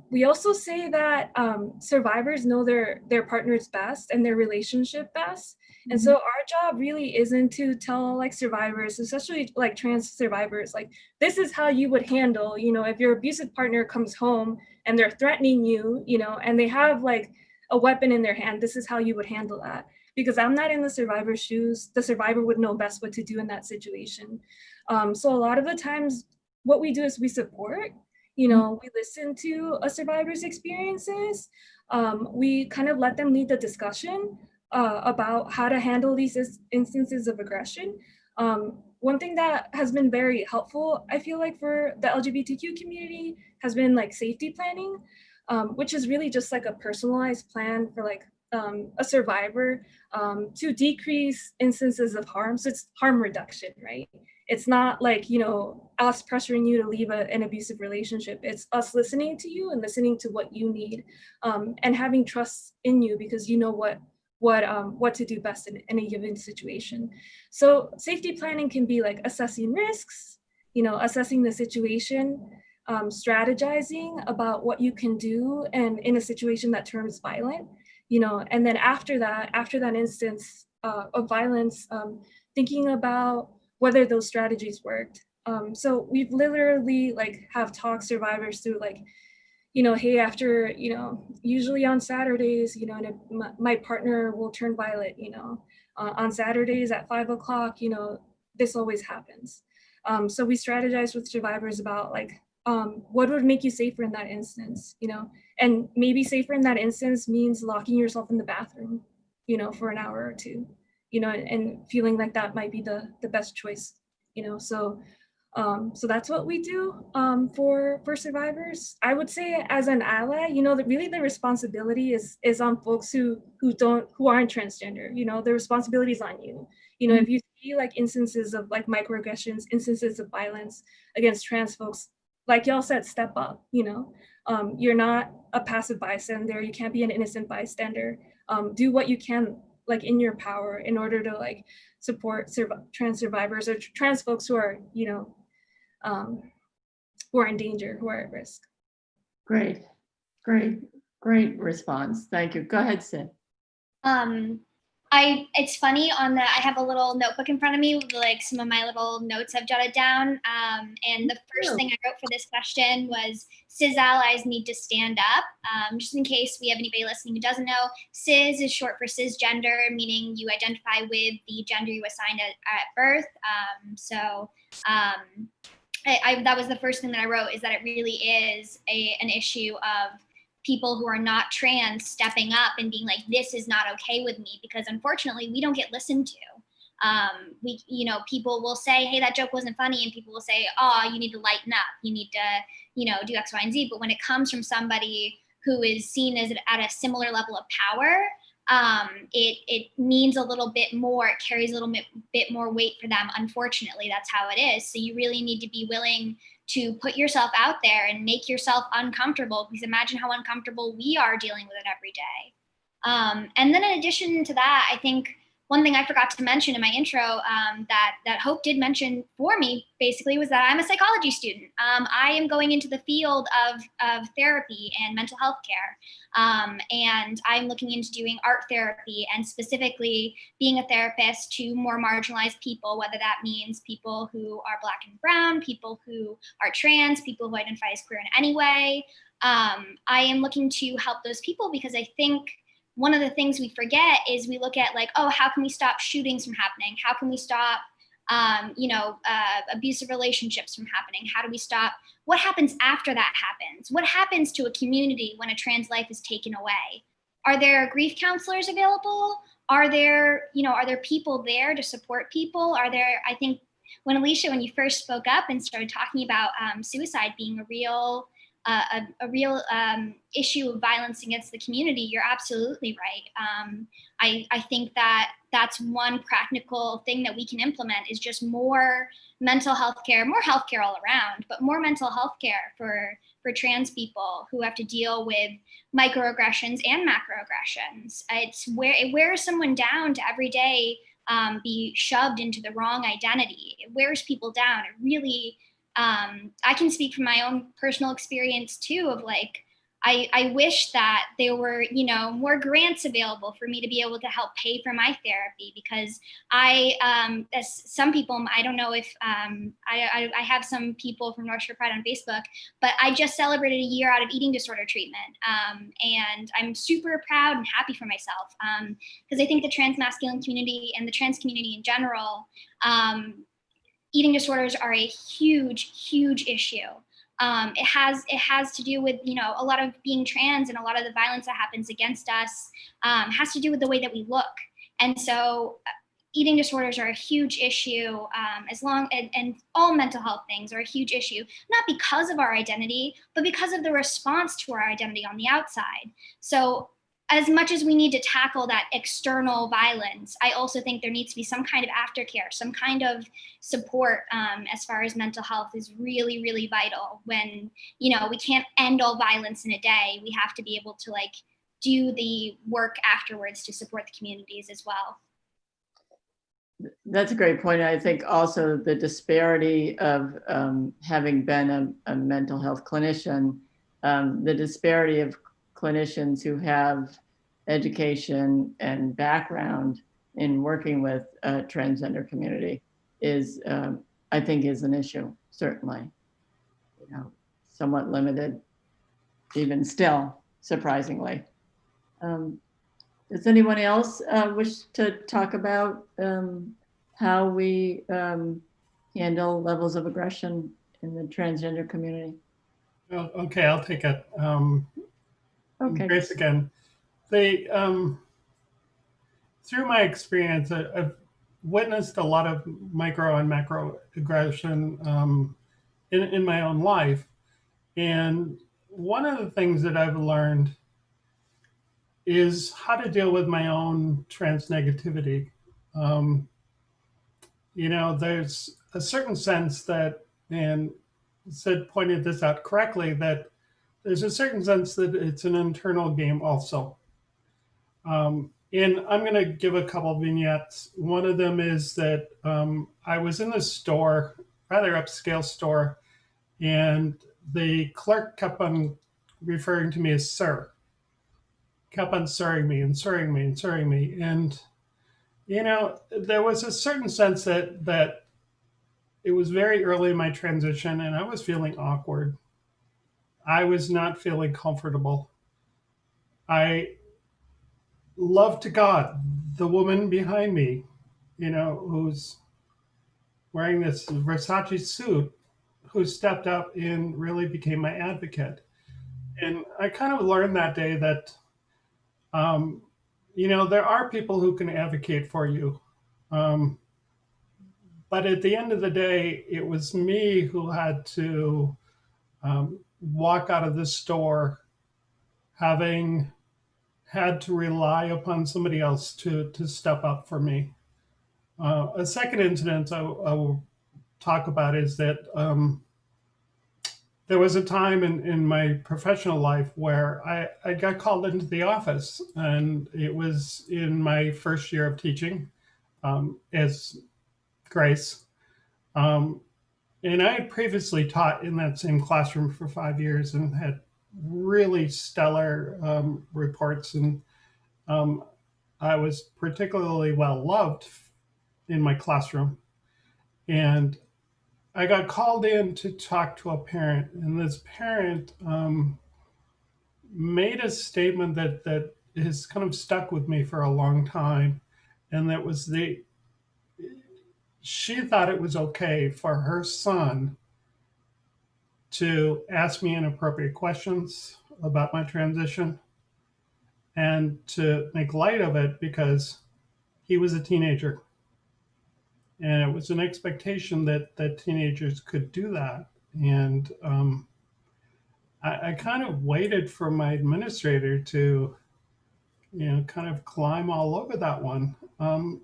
We also say that survivors know their partners best and their relationship best. And so our job really isn't to tell like survivors, especially like trans survivors, like this is how you would handle, you know, if your abusive partner comes home and they're threatening you, you know, and they have like a weapon in their hand, this is how you would handle that. Because I'm not in the survivor's shoes. The survivor would know best what to do in that situation. So a lot of the times what we do is we support, you know, we listen to a survivor's experiences. We kind of let them lead the discussion about how to handle these instances of aggression. One thing that has been very helpful, I feel like, for the LGBTQ community has been like safety planning, which is really just like a personalized plan for like a survivor to decrease instances of harm. So it's harm reduction, right? It's not like, you know, us pressuring you to leave an abusive relationship. It's us listening to you and listening to what you need, and having trust in you because you know what to do best in a given situation. So safety planning can be like assessing risks, you know, assessing the situation, strategizing about what you can do and in a situation that turns violent, you know, and then after that instance of violence, thinking about whether those strategies worked. So we've literally like have talked survivors through like, you know, hey, after, you know, usually on Saturdays, you know, and my partner will turn violent, you know, on Saturdays at 5 o'clock, you know, this always happens. So we strategize with survivors about like, what would make you safer in that instance, you know, and maybe safer in that instance means locking yourself in the bathroom, you know, for an hour or two, you know, and feeling like that might be the best choice, you know, so that's what we do for survivors. I would say as an ally, you know, that really the responsibility is on folks who aren't transgender. You know, the responsibility is on you. You know, if you see like instances of like microaggressions, instances of violence against trans folks, like y'all said, step up. You know, you're not a passive bystander. You can't be an innocent bystander. Do what you can like in your power in order to like support trans survivors or trans folks who are, you know, who are in danger, who are at risk. Great response. Thank you. Go ahead, Sid. It's funny I have a little notebook in front of me with like some of my little notes I've jotted down. And the first thing I wrote for this question was cis allies need to stand up. Just in case we have anybody listening who doesn't know, cis is short for cisgender, meaning you identify with the gender you assigned at birth. That was the first thing that I wrote, is that it really is an issue of people who are not trans stepping up and being like, this is not okay with me, because unfortunately we don't get listened to. You know, people will say, hey, that joke wasn't funny, and people will say, oh, you need to lighten up, you need to, you know, do X, Y, and Z. But when it comes from somebody who is seen as at a similar level of power, it means a little bit more, it carries a little bit more weight for them. Unfortunately, that's how it is. So you really need to be willing to put yourself out there and make yourself uncomfortable, because imagine how uncomfortable we are dealing with it every day. And then in addition to that, I think one thing I forgot to mention in my intro that Hope did mention for me basically was that I'm a psychology student. I am going into the field of therapy and mental health care. And I'm looking into doing art therapy and specifically being a therapist to more marginalized people, whether that means people who are Black and brown, people who are trans, people who identify as queer in any way. I am looking to help those people because I think one of the things we forget is we look at like, oh, how can we stop shootings from happening? How can we stop, abusive relationships from happening? How do we stop? What happens after that happens? What happens to a community when a trans life is taken away? Are there grief counselors available? Are there, are there people there to support people? I think when Alishia, when you first spoke up and started talking about suicide being a real issue of violence against the community, you're absolutely right. I think that that's one practical thing that we can implement is just more mental health care, more healthcare all around, but more mental health care for trans people who have to deal with microaggressions and macroaggressions. It wears someone down to every day be shoved into the wrong identity. It wears people down. It really, I can speak from my own personal experience too of like, I wish that there were, more grants available for me to be able to help pay for my therapy because as some people, I don't know if I have some people from North Shore Pride on Facebook, but I just celebrated a year out of eating disorder treatment. And I'm super proud and happy for myself because I think the trans masculine community and the trans community in general, eating disorders are a huge, huge issue. It has to do with, a lot of being trans and a lot of the violence that happens against us has to do with the way that we look. And so eating disorders are a huge issue and all mental health things are a huge issue, not because of our identity, but because of the response to our identity on the outside. So as much as we need to tackle that external violence, I also think there needs to be some kind of aftercare, some kind of support as far as mental health is really, really vital when, we can't end all violence in a day. We have to be able to do the work afterwards to support the communities as well. That's a great point. I think also the disparity of having been a mental health clinician, the disparity of clinicians who have education and background in working with a transgender community is, I think, is an issue, certainly. Somewhat limited, even still, surprisingly. Does anyone else wish to talk about how we handle levels of aggression in the transgender community? Oh, okay, I'll take it. Okay. Grace again. Through my experience, I've witnessed a lot of micro and macro aggression in my own life. And one of the things that I've learned is how to deal with my own trans negativity. There's a certain sense that, and Sid pointed this out correctly, that there's a certain sense that it's an internal game also. And I'm going to give a couple vignettes. One of them is that I was in this store, rather upscale store, and the clerk kept on referring to me as sir. Kept on sirring me and sirring me and sirring me. And, there was a certain sense that it was very early in my transition and I was feeling awkward. I was not feeling comfortable. I love to God, the woman behind me, who's wearing this Versace suit, who stepped up and really became my advocate. And I kind of learned that day that, there are people who can advocate for you. But at the end of the day, it was me who had to walk out of the store having had to rely upon somebody else to step up for me. A second incident I will talk about is that there was a time in my professional life where I got called into the office, and it was in my first year of teaching as Grace. And I had previously taught in that same classroom for 5 years and had really stellar reports, and I was particularly well loved in my classroom. And I got called in to talk to a parent, and this parent made a statement that has kind of stuck with me for a long time, and that was she thought it was okay for her son to ask me inappropriate questions about my transition, and to make light of it because he was a teenager. And it was an expectation that teenagers could do that. And I kind of waited for my administrator to, kind of climb all over that one. And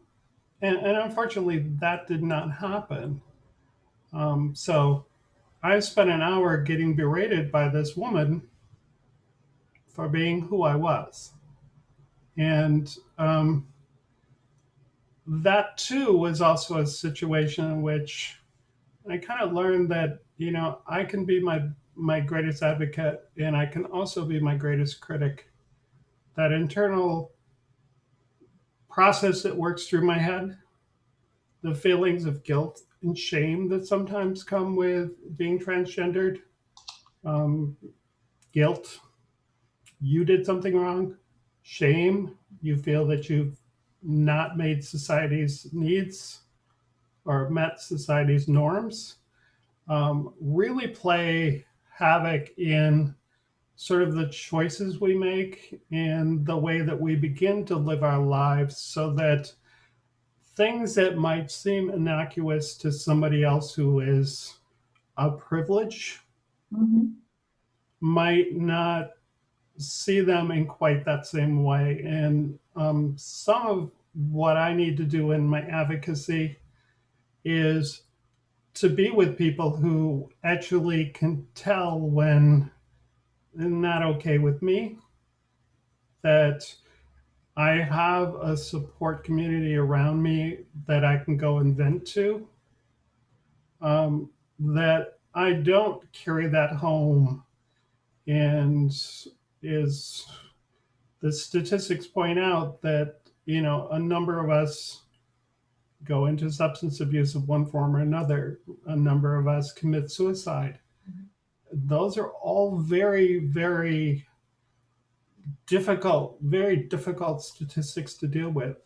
unfortunately, that did not happen. So I spent an hour getting berated by this woman for being who I was. And that too was also a situation in which I kind of learned that, I can be my greatest advocate and I can also be my greatest critic. That internal process that works through my head, the feelings of guilt and shame that sometimes come with being transgendered, guilt, you did something wrong, shame, you feel that you've not made society's needs or met society's norms, really play havoc in sort of the choices we make and the way that we begin to live our lives, so that things that might seem innocuous to somebody else who is a privilege might not see them in quite that same way. And some of what I need to do in my advocacy is to be with people who actually can tell when they're not okay with me, that I have a support community around me that I can go and vent to, that I don't carry that home. And is the statistics point out that, a number of us go into substance abuse of one form or another. A number of us commit suicide. Those are all very, very difficult statistics to deal with.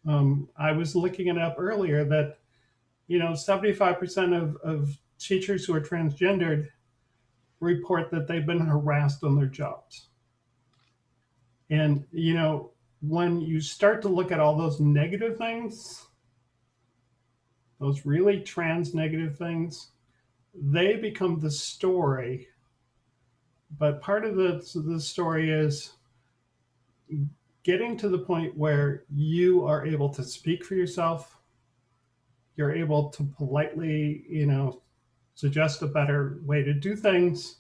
I was looking it up earlier that, 75% of teachers who are transgendered report that they've been harassed on their jobs. And, when you start to look at all those negative things, those really trans negative things, they become the story. But part of the story is getting to the point where you are able to speak for yourself. You're able to politely, suggest a better way to do things,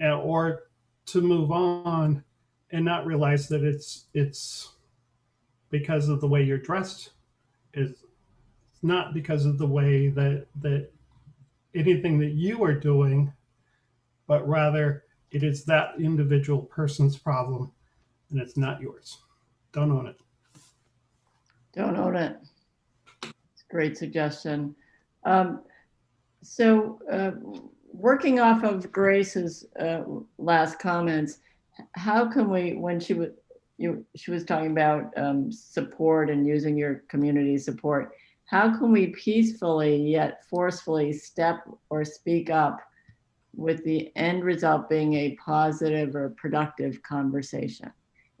or to move on and not realize that it's because of the way you're dressed. It's not because of the way that anything that you are doing, but rather it is that individual person's problem and it's not yours. Don't own it. Don't own it. It's a great suggestion. Working off of Grace's last comments, how can we, when she was talking about support and using your community support, how can we peacefully yet forcefully step or speak up with the end result being a positive or productive conversation?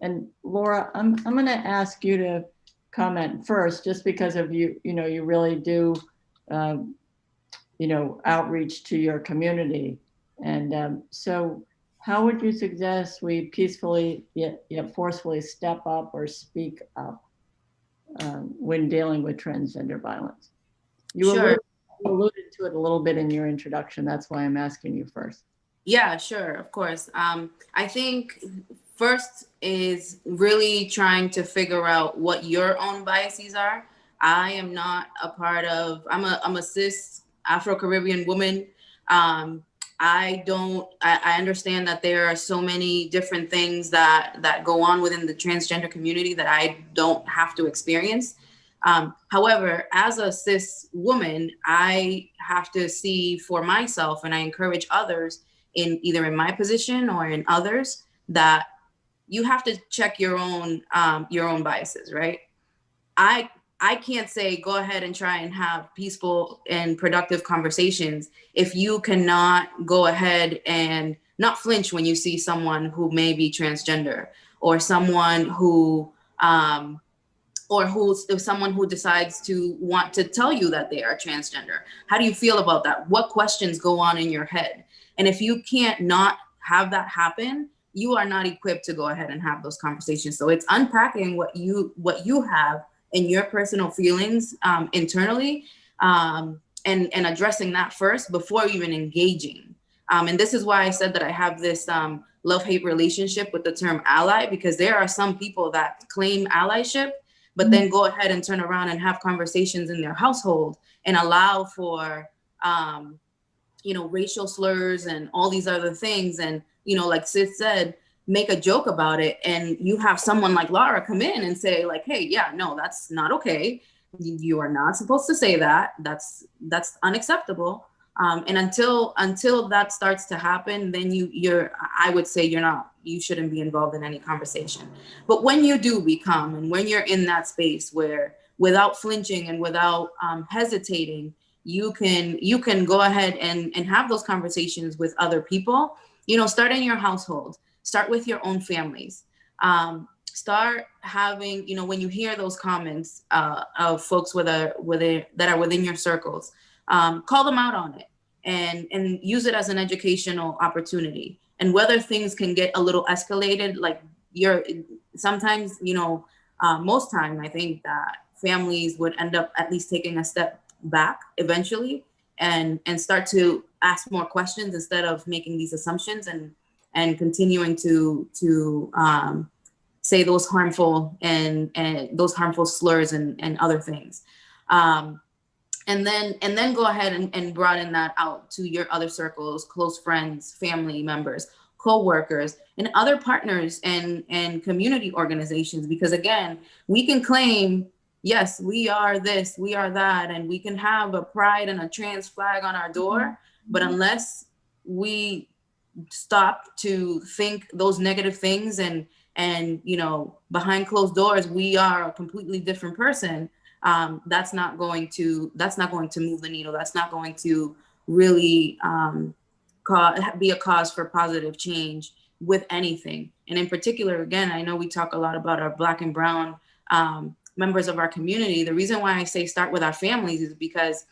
And Laura, I'm going to ask you to comment first, just because of you really do, outreach to your community. And so how would you suggest we peacefully yet forcefully step up or speak up when dealing with transgender violence? You alluded to it a little bit in your introduction. That's why I'm asking you first. Yeah, sure, of course. I think first is really trying to figure out what your own biases are. I am not a part of, I'm a cis Afro-Caribbean woman. I understand that there are so many different things that go on within the transgender community that I don't have to experience. However, as a cis woman, I have to see for myself, and I encourage others in either in my position or in others, that you have to check your own biases, right? I can't say go ahead and try and have peaceful and productive conversations if you cannot go ahead and not flinch when you see someone who may be transgender, or someone who if someone who decides to want to tell you that they are transgender? How do you feel about that? What questions go on in your head? And if you can't not have that happen, you are not equipped to go ahead and have those conversations. So it's unpacking what you have in your personal feelings internally, and addressing that first before even engaging. And this is why I said that I have this love-hate relationship with the term ally, because there are some people that claim allyship, but then go ahead and turn around and have conversations in their household and allow for, racial slurs and all these other things. And, like Sid said, make a joke about it. And you have someone like Lara come in and say like, hey, yeah, no, that's not okay. You are not supposed to say that. That's unacceptable. And until that starts to happen, then I would say you shouldn't be involved in any conversation. But when you do become, and when you're in that space where without flinching and without hesitating, you can go ahead and have those conversations with other people, start in your household, start with your own families. Start having, when you hear those comments of folks that are within your circles, call them out on it and use it as an educational opportunity. And whether things can get a little escalated, like sometimes, most time, I think that families would end up at least taking a step back eventually and start to ask more questions instead of making these assumptions and continuing to say those harmful and those harmful slurs and other things. And then go ahead and broaden that out to your other circles, close friends, family members, co-workers, and other partners and community organizations. Because again, we can claim, yes, we are this, we are that, and we can have a pride and a trans flag on our door, but unless we stop to think those negative things and behind closed doors, we are a completely different person, that's not going to move the needle. That's not going to really be a cause for positive change with anything. And in particular, again, I know we talk a lot about our Black and Brown members of our community. The reason why I say start with our families is because,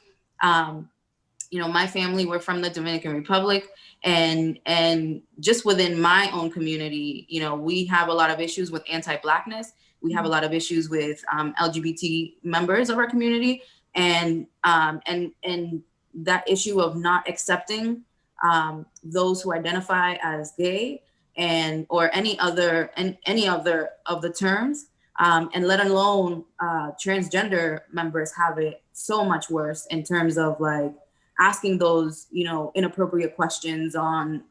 my family, we're from the Dominican Republic, and just within my own community, we have a lot of issues with anti-Blackness. We have a lot of issues with LGBT members of our community, and that issue of not accepting those who identify as gay or any other of the terms, and let alone transgender members have it so much worse in terms of like asking those inappropriate questions on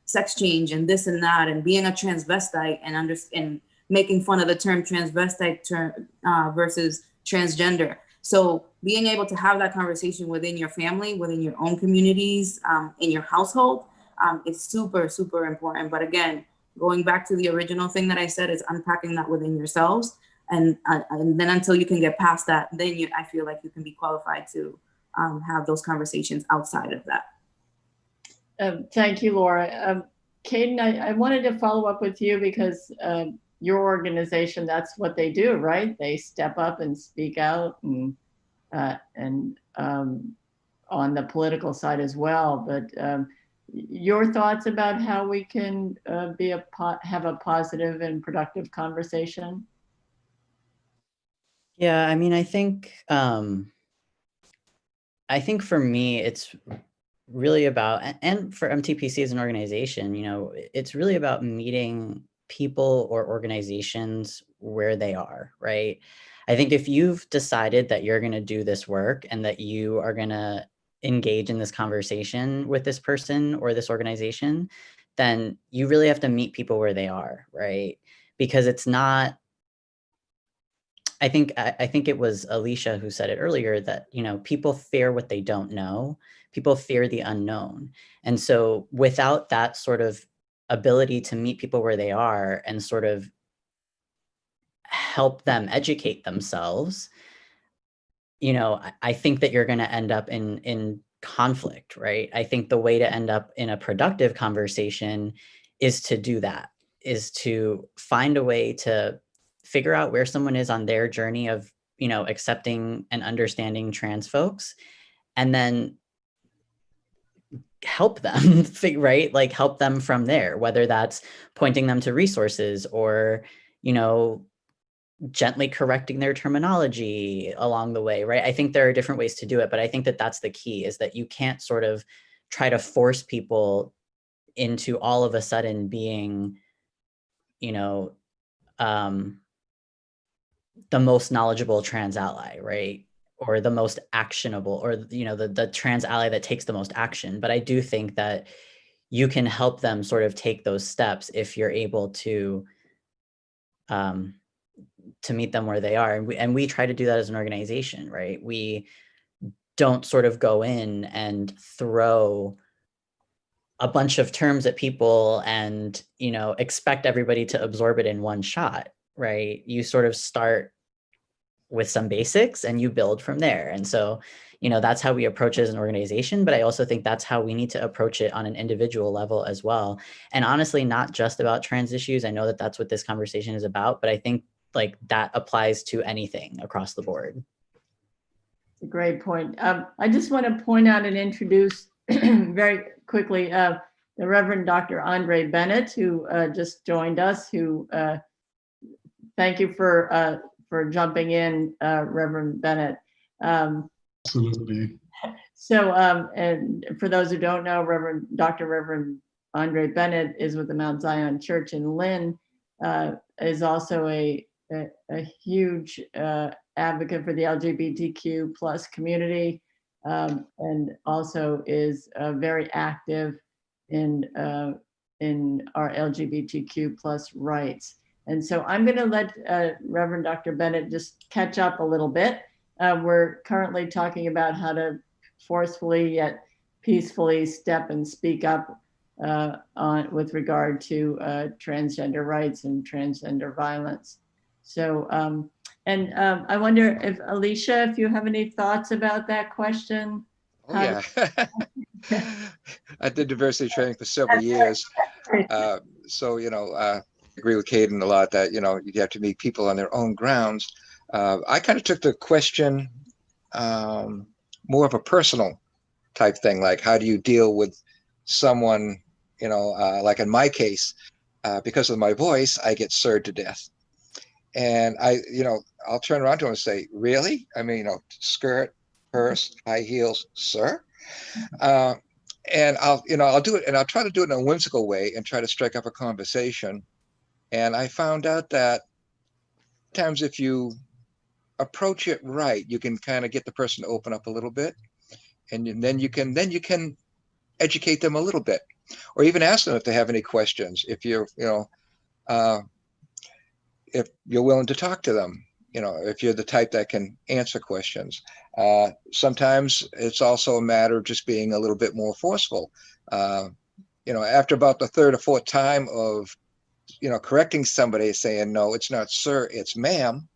sex change and this and that, and being a transvestite and making fun of the term transvestite versus transgender. So being able to have that conversation within your family, within your own communities, in your household, is super, super important. But again, going back to the original thing that I said, is unpacking that within yourselves. And then until you can get past that, then I feel like you can be qualified to have those conversations outside of that. Thank you, Laura. Kaden, I wanted to follow up with you because your organization, that's what they do, right? They step up and speak out and on the political side as well. But your thoughts about how we can have a positive and productive conversation? Yeah, I mean, I think for me, it's really about, and for MTPC as an organization, it's really about meeting people or organizations where they are, right? I think if you've decided that you're going to do this work and that you are going to engage in this conversation with this person or this organization, then you really have to meet people where they are, right? Because it's not, I think it was Alishia who said it earlier that, people fear what they don't know. People fear the unknown. And so without that sort of ability to meet people where they are and sort of help them educate themselves, I think that you're going to end up in conflict, right? I think the way to end up in a productive conversation is to do that, is to find a way to figure out where someone is on their journey of, you know, accepting and understanding trans folks, and then help them, right? Like help them from there, whether that's pointing them to resources or, you know, gently correcting their terminology along the way, right? I think there are different ways to do it, but I think that that's the key, is that you can't sort of try to force people into all of a sudden being, you know, the most knowledgeable trans ally, right? Or the most actionable, or, you know, the trans ally that takes the most action. But I do think that you can help them sort of take those steps if you're able to meet them where they are. And we try to do that as an organization, right? We don't sort of go in and throw a bunch of terms at people and, you know, expect everybody to absorb it in one shot, right? You sort of start with some basics and you build from there. And so, you know, that's how we approach it as an organization, but I also think that's how we need to approach it on an individual level as well. And honestly, not just about trans issues. I know that that's what this conversation is about, but I think like that applies to anything across the board. Great point. I just want to point out and introduce very quickly the Reverend Dr. Andre Bennett, who just joined us, who thank you for jumping in, Reverend Bennett. Absolutely. So, and for those who don't know, Reverend Andre Bennett is with the Mount Zion Church in Lynn, is also a huge advocate for the LGBTQ plus community, and also is very active in our LGBTQ plus rights. And so I'm going to let Reverend Dr. Bennett just catch up a little bit. We're currently talking about how to forcefully yet peacefully step and speak up with regard to transgender rights and transgender violence. So, I wonder if Alishia, if you have any thoughts about that question? Oh, yeah. I did diversity training for several years. So, you know, I agree with Kaden a lot that, you know, you have to meet people on their own grounds. I kind of took the question more of a personal type thing, like how do you deal with someone, you know, like in my case, because of my voice, I get sirred to death. And you know, I'll turn around to him and say, really? I mean, you know, skirt, purse, high heels, sir? And I'll do it, and I'll try to do it in a whimsical way and try to strike up a conversation. And I found out that sometimes if you approach it right, you can kind of get the person to open up a little bit, and then you can educate them a little bit, or even ask them if they have any questions. If you're, you know, if you're willing to talk to them, you know, if you're the type that can answer questions. Sometimes it's also a matter of just being a little bit more forceful. You know, after about the third or fourth time of, you know, correcting somebody, saying, no, it's not sir, it's ma'am,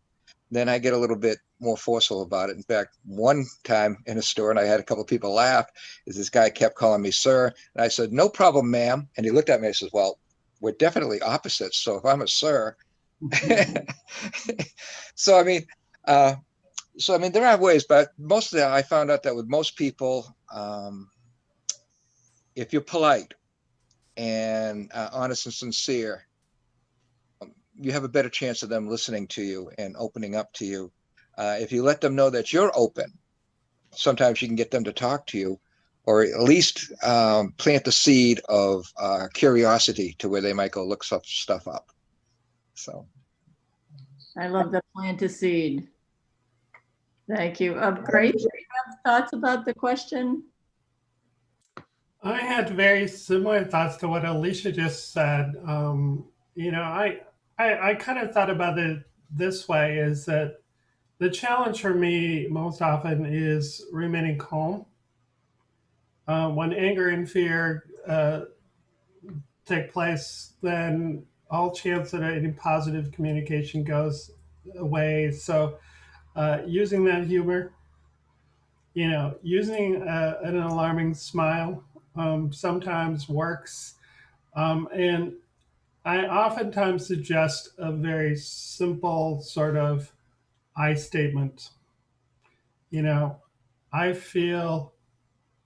then I get a little bit more forceful about it. In fact, one time in a store, and I had a couple of people laugh, is this guy kept calling me sir. And I said, no problem, ma'am. And he looked at me and says, well, we're definitely opposites. So if I'm a sir, so I mean, there are ways, but mostly I found out that with most people, if you're polite and honest and sincere, you have a better chance of them listening to you and opening up to you. If you let them know that you're open, sometimes you can get them to talk to you, or at least plant the seed of curiosity to where they might go look some stuff up. So I love the plant a seed. Thank you. Grace, do you have thoughts about the question? I had very similar thoughts to what Alishia just said. You know, I kind of thought about it this way, is that the challenge for me most often is remaining calm. When anger and fear take place, then all chance at any positive communication goes away. So using that humor, you know, using an alarming smile sometimes works. And I oftentimes suggest a very simple sort of I statement. You know, I feel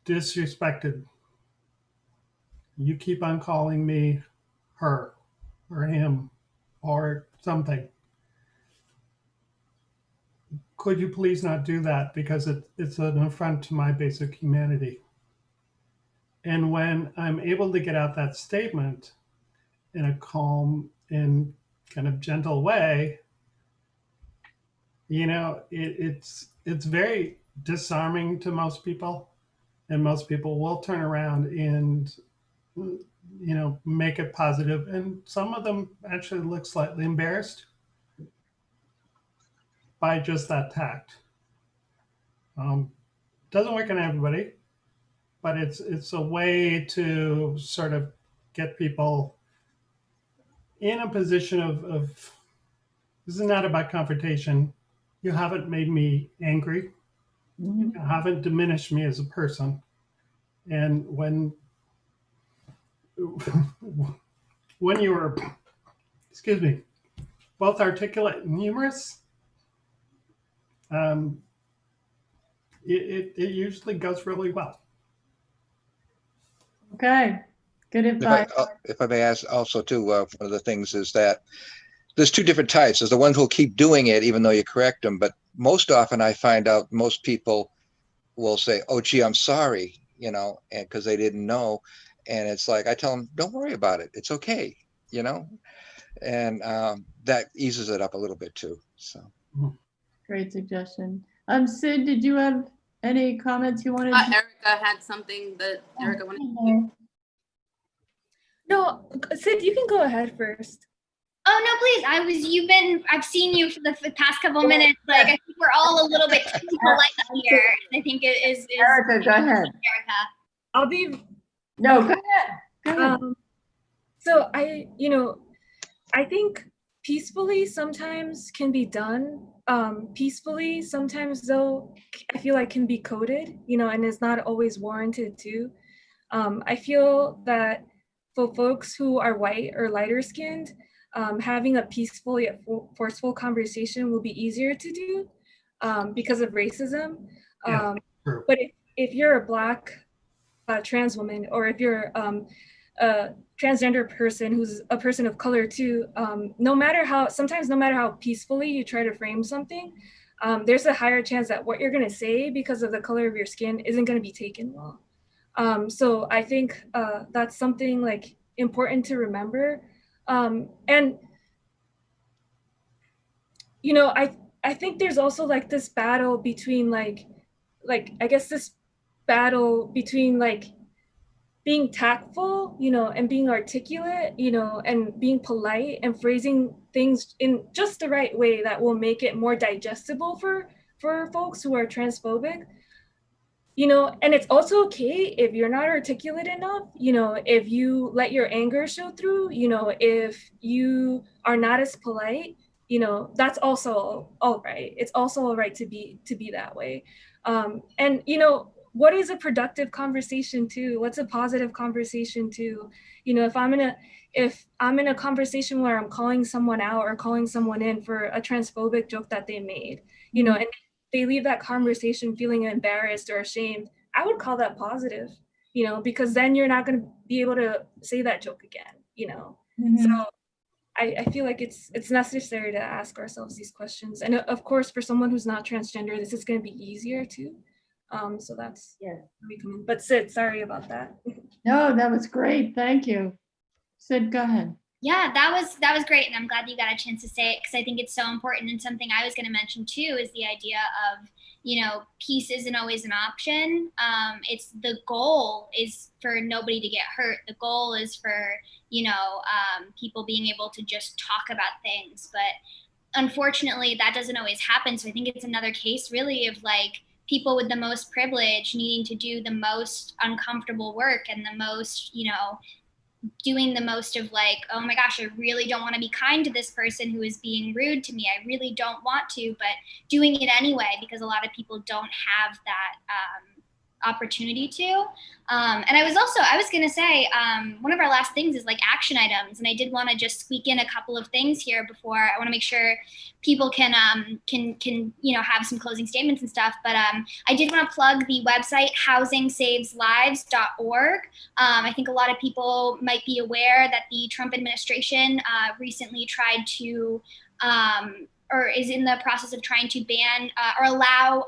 disrespected. You keep on calling me her or him or something. Could you please not do that, because it's an affront to my basic humanity. And when I'm able to get out that statement in a calm and kind of gentle way, you know, it's very disarming to most people, and most people will turn around and, you know, make it positive. And some of them actually look slightly embarrassed by just that tact. Doesn't work on everybody, but it's a way to sort of get people in a position of this is not about confrontation. You haven't made me angry. You haven't diminished me as a person. And when you were, excuse me, both articulate and humorous, it usually goes really well. Okay, good advice. If I may ask also too, one of the things is that there's two different types. There's the ones who'll keep doing it even though you correct them, but most often I find out most people will say, oh gee, I'm sorry, you know, and because they didn't know. And it's like, I tell them, don't worry about it, it's okay, you know, and that eases it up a little bit too. So Great suggestion. Sid, did you have any comments you wanted to? Erica had something that Erica wanted to. No, Sid, you can go ahead first. Oh no, please. I've seen you for the past couple minutes. Like, I think we're all a little bit too polite here. And I think it is Erica, go ahead. Erica. I'll be. No, go ahead. Go ahead. So I think peacefully sometimes can be done. Peacefully sometimes though, I feel like can be coded, you know, and it's not always warranted too. I feel that for folks who are white or lighter skinned, having a peaceful yet forceful conversation will be easier to do because of racism. But if you're a Black trans woman, or if you're a transgender person who's a person of color too, no matter how peacefully you try to frame something, there's a higher chance that what you're going to say because of the color of your skin isn't going to be taken well. So I think that's something like important to remember. And you know, I think there's also like this battle between like being tactful, you know, and being articulate, you know, and being polite and phrasing things in just the right way that will make it more digestible for folks who are transphobic. You know, and it's also okay if you're not articulate enough, you know, if you let your anger show through, you know, if you are not as polite, you know, that's also all right. It's also all right to be that way. And, you know, what is a productive conversation too? What's a positive conversation too? You know, if I'm in a conversation where I'm calling someone out or calling someone in for a transphobic joke that they made, you know, and they leave that conversation feeling embarrassed or ashamed, I would call that positive, you know, because then you're not going to be able to say that joke again, you know. So I feel like it's necessary to ask ourselves these questions. And of course, for someone who's not transgender, this is going to be easier too. So that's where we come in. But Sid, sorry about that. No, that was great. Thank you. Sid, go ahead. Yeah, that was great, and I'm glad you got a chance to say it because I think it's so important. And something I was going to mention too is the idea of, you know, peace isn't always an option. It's the goal is for nobody to get hurt. The goal is for, you know, people being able to just talk about things. But unfortunately, that doesn't always happen. So I think it's another case really of like people with the most privilege needing to do the most uncomfortable work and the most, you know, doing the most of like, oh my gosh, I really don't want to be kind to this person who is being rude to me. I really don't want to, but doing it anyway, because a lot of people don't have that opportunity to. And I was going to say, one of our last things is like action items. And I did want to just squeak in a couple of things here before. I want to make sure people can have some closing statements and stuff. But I did want to plug the website housingsaveslives.org. I think a lot of people might be aware that the Trump administration recently tried to, or is in the process of trying to ban or allow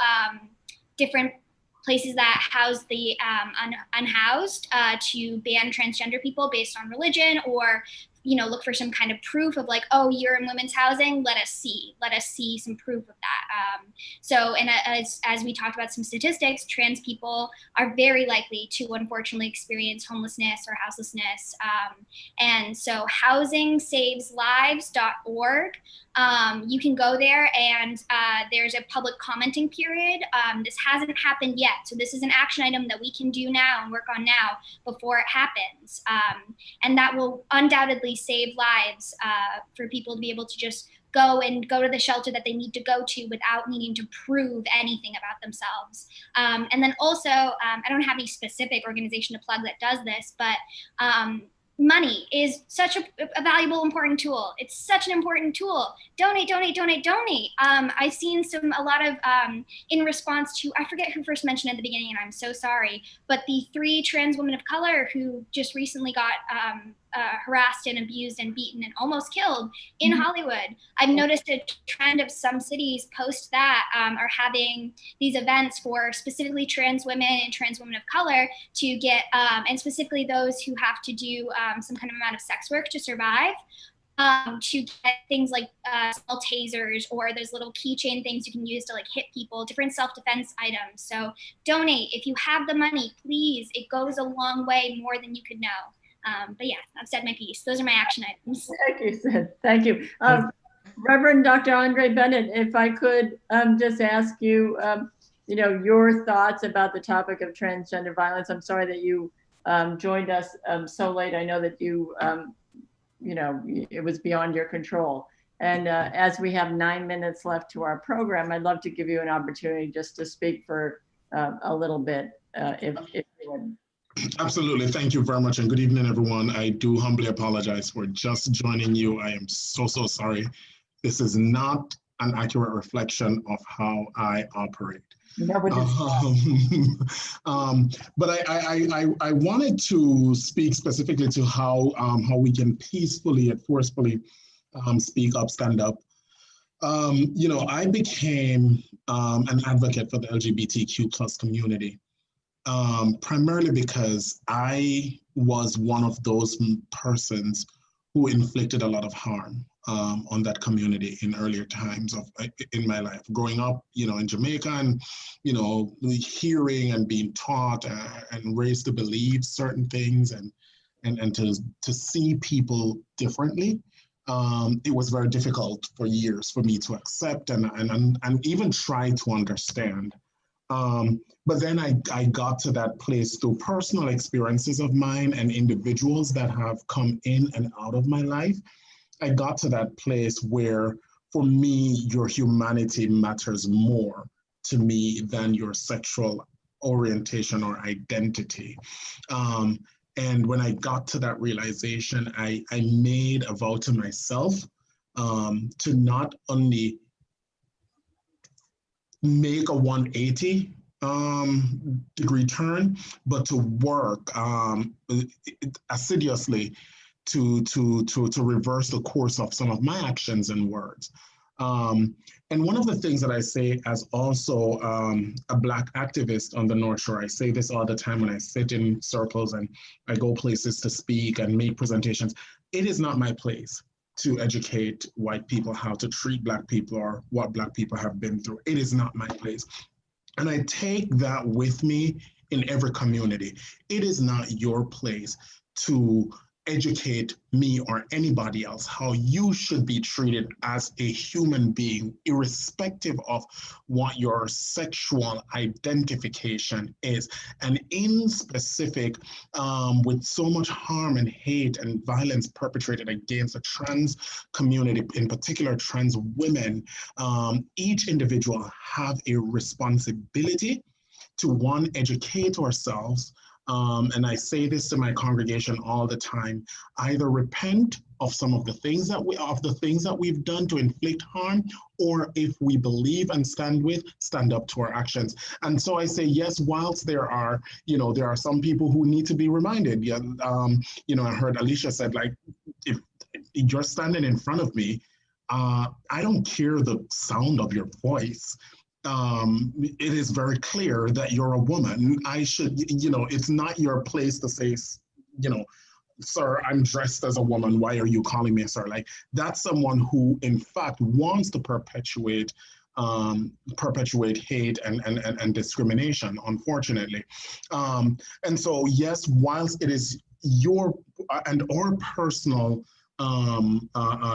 different places that house the unhoused to ban transgender people based on religion, or look for some kind of proof of like, oh, you're in women's housing, let us see some proof of that. So, and as we talked about some statistics, trans people are very likely to unfortunately experience homelessness or houselessness. And so housingsaveslives.org, you can go there, and there's a public commenting period. This hasn't happened yet, so this is an action item that we can do now and work on now before it happens. And that will undoubtedly save lives for people to be able to just go to the shelter that they need to go to without needing to prove anything about themselves. And then also, I don't have any specific organization to plug that does this, but money is such a valuable, important tool. It's such an important tool. Donate, donate, donate, donate. I've seen a lot of, in response to, I forget who first mentioned at the beginning, and I'm so sorry, but the 3 trans women of color who just recently got harassed and abused and beaten and almost killed in Hollywood. I've noticed a trend of some cities post that are having these events for specifically trans women and trans women of color to get, and specifically those who have to do some kind of amount of sex work to survive, to get things like small tasers or those little keychain things you can use to like hit people, different self-defense items. So donate if you have the money, please. It goes a long way, more than you could know. But yeah, I've said my piece. Those are my action items. Thank you, Sid. Thank you. Reverend Dr. Andre Bennett, if I could just ask you, your thoughts about the topic of transgender violence. I'm sorry that you joined us so late. I know that you, it was beyond your control. And as we have 9 minutes left to our program, I'd love to give you an opportunity just to speak for a little bit, if you would. Absolutely. Thank you very much. And good evening, everyone. I do humbly apologize for just joining you. I am so sorry. This is not an accurate reflection of how I operate. But I wanted to speak specifically to how we can peacefully and forcefully speak up, stand up. I became an advocate for the LGBTQ plus community. Primarily because I was one of those persons who inflicted a lot of harm on that community in earlier times in my life. Growing up, in Jamaica, and hearing and being taught and raised to believe certain things and to see people differently. It was very difficult for years for me to accept and even try to understand. But then I got to that place through personal experiences of mine and individuals that have come in and out of my life. I got to that place where, for me, your humanity matters more to me than your sexual orientation or identity. And when I got to that realization, I made a vow to myself to not only make a 180 degree turn, but to work assiduously to reverse the course of some of my actions and words. And one of the things that I say as also a Black activist on the North Shore, I say this all the time when I sit in circles and I go places to speak and make presentations, it is not my place to educate white people how to treat Black people or what Black people have been through. It is not my place. And I take that with me in every community. It is not your place to educate me or anybody else how you should be treated as a human being, irrespective of what your sexual identification is. And in specific, with so much harm and hate and violence perpetrated against the trans community, in particular trans women, each individual have a responsibility to one, educate ourselves. And I say this to my congregation all the time, either repent of some of the things that we've done to inflict harm, or if we believe and stand up to our actions. And so I say, yes, whilst there are some people who need to be reminded. Yeah, I heard Alishia said, like, if you're standing in front of me, I don't care the sound of your voice. It is very clear that you're a woman. I should, it's not your place to say, sir, I'm dressed as a woman. Why are you calling me a sir? Like, that's someone who, in fact, wants to perpetuate hate and discrimination, unfortunately. And so, yes, whilst it is your and our personal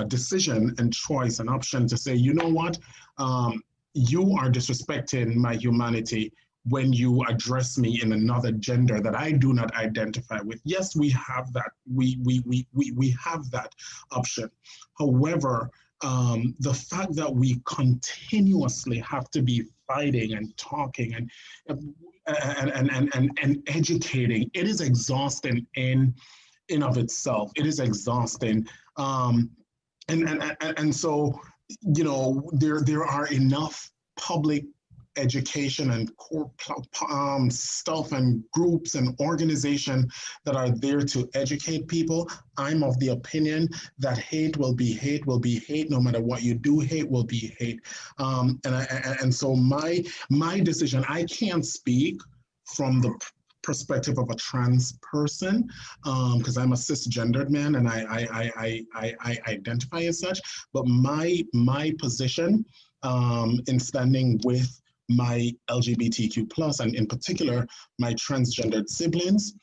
decision and choice and option to say, you know what, you are disrespecting my humanity when you address me in another gender that I do not identify with. Yes, we have that. We have that option. However, the fact that we continuously have to be fighting and talking and educating, it is exhausting in of itself. It is exhausting. And so, there are enough public education and stuff and groups and organizations that are there to educate people. I'm of the opinion that hate will be hate will be hate, no matter what you do. Hate will be hate. And so my decision, I can't speak from the perspective of a trans person, because I'm a cisgendered man and I identify as such. But my position in standing with my LGBTQ plus, and in particular my transgendered siblings,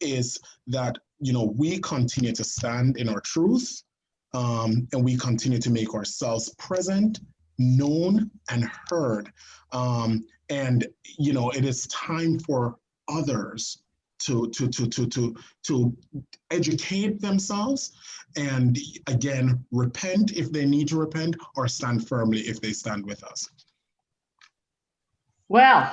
is that we continue to stand in our truth, and we continue to make ourselves present, known, and heard. And it is time for others to educate themselves, and again, repent if they need to repent, or stand firmly if they stand with us. Well,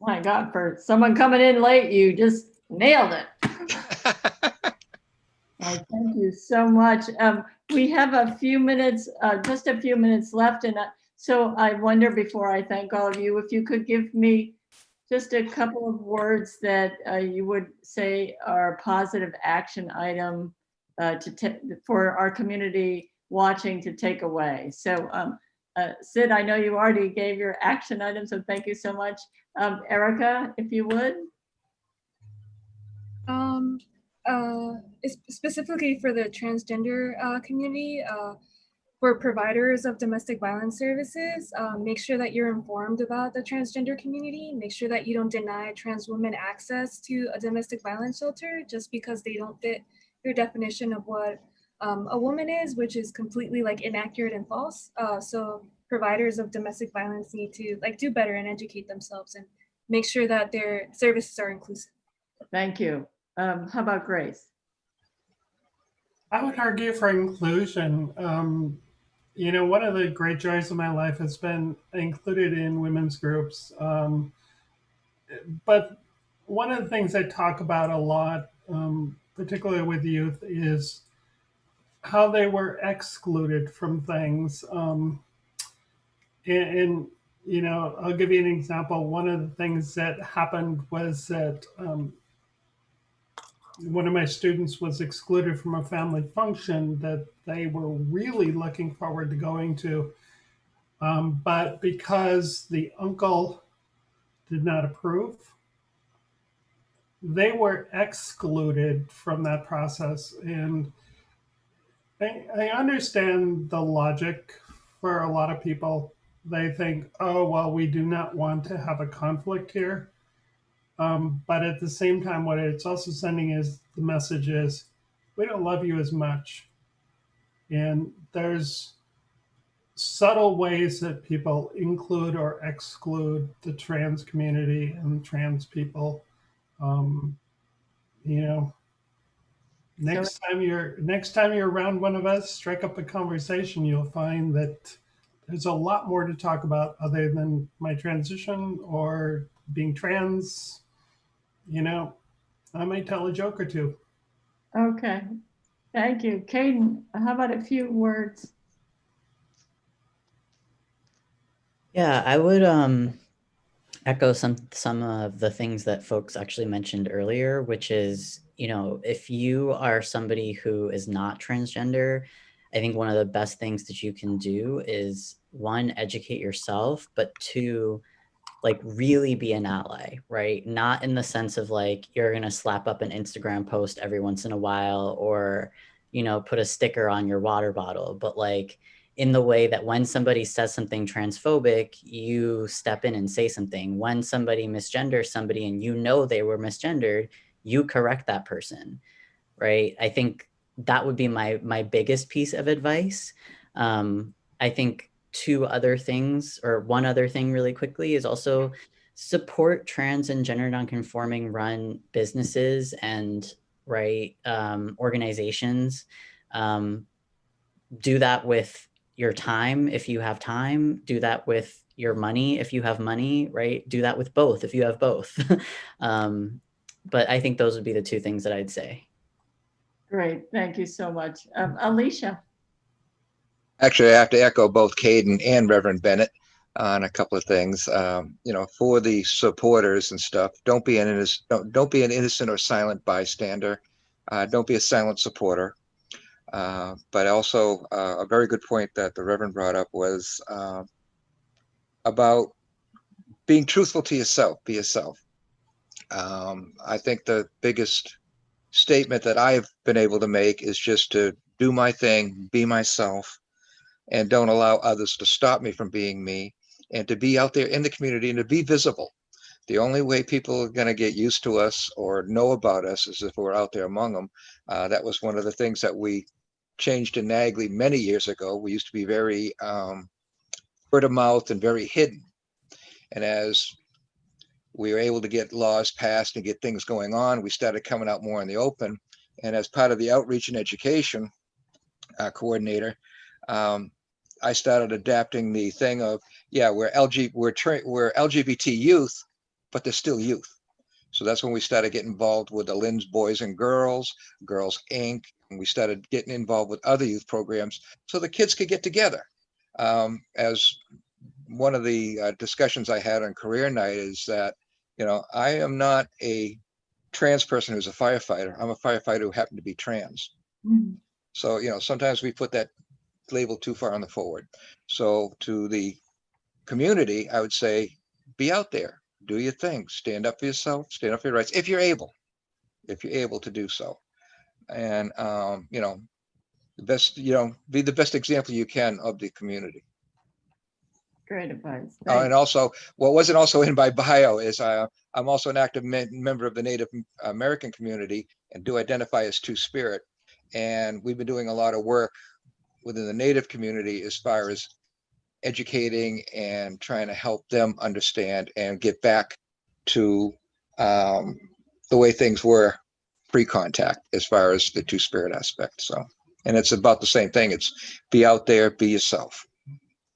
my God, for someone coming in late, you just nailed it. Thank you so much. We have a few minutes, just a few minutes left. And so I wonder, before I thank all of you, if you could give me just a couple of words that you would say are a positive action item for our community watching to take away. So Sid, I know you already gave your action item, so thank you so much. Erica, if you would. Specifically for the transgender community, for providers of domestic violence services, make sure that you're informed about the transgender community. Make sure that you don't deny trans women access to a domestic violence shelter just because they don't fit your definition of what a woman is, which is completely inaccurate and false. So providers of domestic violence need to do better and educate themselves and make sure that their services are inclusive. Thank you. How about Grace? I would argue for inclusion. One of the great joys of my life has been included in women's groups. But one of the things I talk about a lot, particularly with youth, is how they were excluded from things. I'll give you an example. One of the things that happened was that one of my students was excluded from a family function that they were really looking forward to going to. But because the uncle did not approve, they were excluded from that process. And I understand the logic for a lot of people. They think, oh, well, we do not want to have a conflict here. But at the same time, what it's also sending is the message is, we don't love you as much. And there's subtle ways that people include or exclude the trans community and trans people. Next time you're around one of us, strike up a conversation. You'll find that there's a lot more to talk about other than my transition or being trans. You know, I might tell a joke or two. Okay, thank you. Kaden, how about a few words? Yeah, I would echo some of the things that folks actually mentioned earlier, which is, you know, if you are somebody who is not transgender, I think one of the best things that you can do is, one, educate yourself, but two, like really be an ally, right? Not in the sense of like, you're going to slap up an Instagram post every once in a while, or, you know, put a sticker on your water bottle, but like in the way that when somebody says something transphobic, you step in and say something. When somebody misgenders somebody and you know they were misgendered, you correct that person, right? I think that would be my biggest piece of advice. I think two other things, or one other thing really quickly, is also support trans and gender nonconforming run businesses and organizations. Do that with your time if you have time. Do that with your money if you have money, right? Do that with both if you have both. But I think those would be the two things that I'd say. Great, thank you so much. Alishia. Actually, I have to echo both Kaden and Reverend Bennett on a couple of things. You know, for the supporters and stuff, don't be an innocent or silent bystander. Don't be a silent supporter. But also a very good point that the Reverend brought up was about being truthful to yourself. Be yourself. I think the biggest statement that I've been able to make is just to do my thing, be myself, and don't allow others to stop me from being me, and to be out there in the community and to be visible. The only way people are going to get used to us or know about us is if we're out there among them. That was one of the things that we changed in nAGLY many years ago. We used to be very word of mouth and very hidden. And as we were able to get laws passed and get things going on, we started coming out more in the open. And as part of the outreach and education coordinator, I started adapting the thing of, yeah, we're LGBT youth, but they're still youth. So that's when we started getting involved with the Lynn's Boys and Girls, Girls Inc., and we started getting involved with other youth programs so the kids could get together. As one of the discussions I had on career night is that, you know, I am not a trans person who's a firefighter. I'm a firefighter who happened to be trans. Mm-hmm. So, you know, sometimes we put that label too far on the forward. So to the community, I would say, be out there, do your thing, stand up for yourself, stand up for your rights, if you're able to do so. And, you know, be the best example you can of the community. Great advice. And also, what wasn't also in my bio is I'm also an active member of the Native American community and do identify as Two-Spirit. And we've been doing a lot of work within the Native community as far as educating and trying to help them understand and get back to the way things were pre-contact as far as the Two-Spirit aspect. So, and it's about the same thing. It's be out there, be yourself.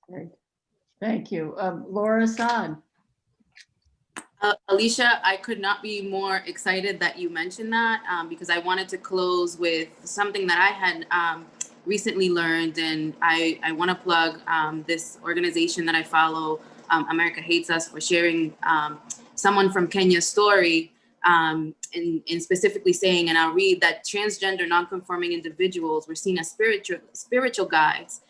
Great. Thank you. Laura Assade. Alishia, I could not be more excited that you mentioned that because I wanted to close with something that I had recently learned, and I want to plug this organization that I follow, America Hates Us, for sharing someone from Kenya's story, in specifically saying, and I'll read, that transgender non-conforming individuals were seen as spiritual guides,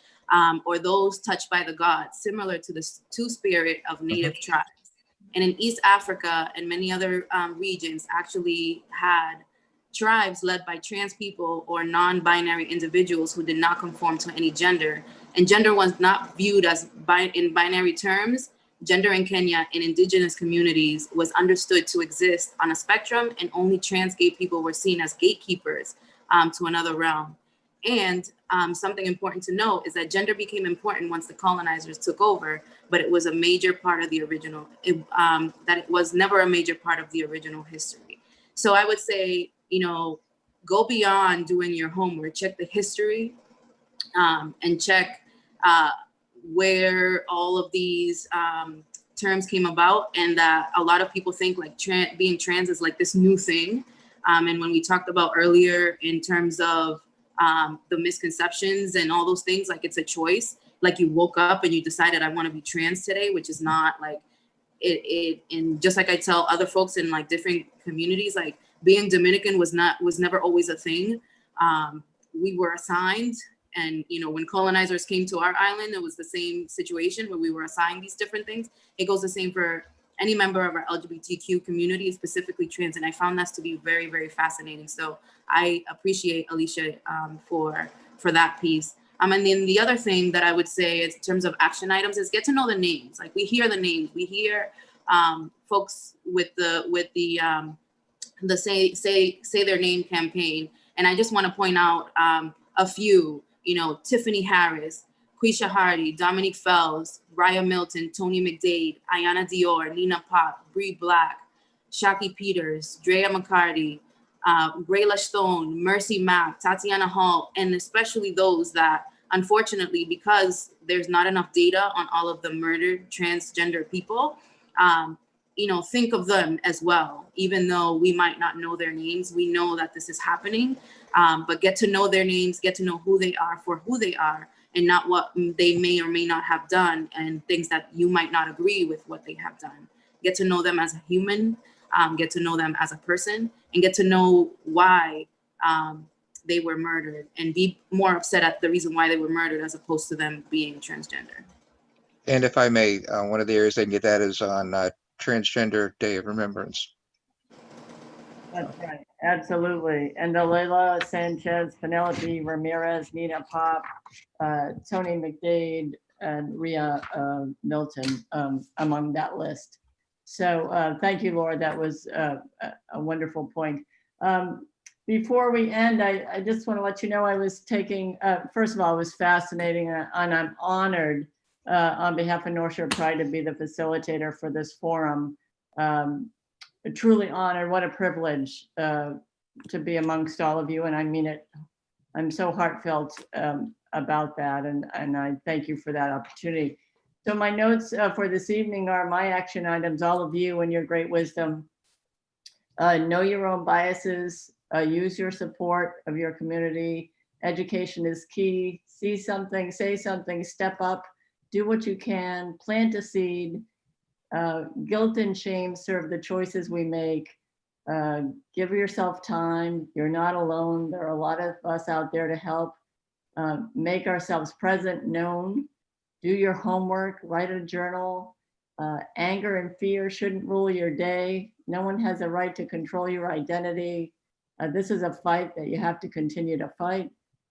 or those touched by the gods, similar to the Two-Spirit of Native tribes. And in East Africa and many other regions actually had tribes led by trans people or non-binary individuals who did not conform to any gender. And gender was not viewed as in binary terms. Gender in Kenya in indigenous communities was understood to exist on a spectrum, and only trans gay people were seen as gatekeepers to another realm. And something important to note is that gender became important once the colonizers took over, but it was a major part of the original, that it was never a major part of the original history. So I would say, you know, go beyond doing your homework, check the history, and check where all of these terms came about, and that a lot of people think like being trans is like this new thing. And when we talked about earlier in terms of the misconceptions and all those things, like it's a choice. Like you woke up and you decided I want to be trans today, which is not like it. And just like I tell other folks in like different communities, like being Dominican was never always a thing. We were assigned, and you know, when colonizers came to our island, it was the same situation where we were assigned these different things. It goes the same for any member of our LGBTQ community, specifically trans, and I found that to be very, very fascinating. So I appreciate Alishia for that piece. And then the other thing that I would say in terms of action items is get to know the names. Like we hear the names, we hear folks with the say their name campaign, and I just want to point out a few. You know, Tiffany Harris, Quisha Hardy, Dominique Fells, Raya Milton, Tony McDade, Ayana Dior, Nina Pop, Bree Black, Shaki Peters, Drea McCarty, Grayla Stone, Mercy Mack, Tatiana Hall, and especially those that, unfortunately, because there's not enough data on all of the murdered transgender people, you know, think of them as well. Even though we might not know their names, we know that this is happening, but get to know their names, get to know who they are for who they are, and not what they may or may not have done, and things that you might not agree with what they have done. Get to know them as a human, get to know them as a person, and get to know why they were murdered, and be more upset at the reason why they were murdered as opposed to them being transgender. And if I may, one of the areas they can get that is on Transgender Day of Remembrance. That's right, absolutely. And the Leila Sanchez, Penelope Ramirez, Nina Pop, Tony McDade, and Ria Milton among that list. So thank you, Laura. That was a wonderful point. Before we end, I just want to let you know I was taking, first of all, it was fascinating, and I'm honored on behalf of North Shore Pride to be the facilitator for this forum. Truly honored, what a privilege to be amongst all of you, and I mean it. I'm so heartfelt about that, and I thank you for that opportunity. So my notes for this evening are my action items, all of you and your great wisdom. Know your own biases, use your support of your community. Education is key. See something, say something, step up, do what you can, plant a seed. Guilt and shame serve the choices we make. Give yourself time. You're not alone. There are a lot of us out there to help. Make ourselves present, known. Do your homework, write a journal. Anger and fear shouldn't rule your day. No one has a right to control your identity. This is a fight that you have to continue to fight.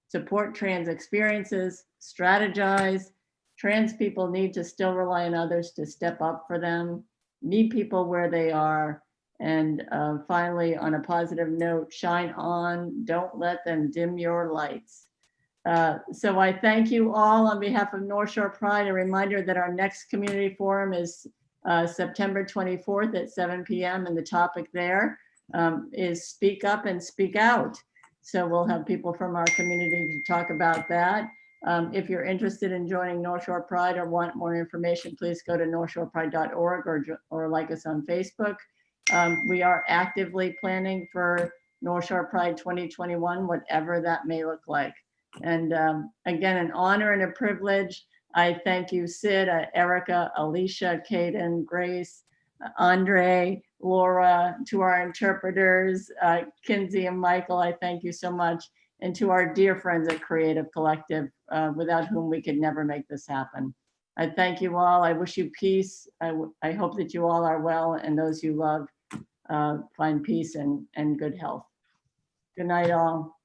Support trans experiences, strategize. Trans people need to still rely on others to step up for them, meet people where they are, and finally, on a positive note, shine on, don't let them dim your lights. So I thank you all on behalf of North Shore Pride. A reminder that our next community forum is September 24th at 7 p.m. and the topic there is Speak Up and Speak Out. So we'll have people from our community to talk about that. If you're interested in joining North Shore Pride or want more information, please go to northshorepride.org or like us on Facebook. We are actively planning for North Shore Pride 2021, whatever that may look like. And again, an honor and a privilege. I thank you, Sid, Erica, Alishia, Kaden, Grace, Andre, Laura, to our interpreters, Kinsey and Michael, I thank you so much. And to our dear friends at Creative Collective, without whom we could never make this happen. I thank you all. I wish you peace. I hope that you all are well, and those you love find peace and good health. Good night, all.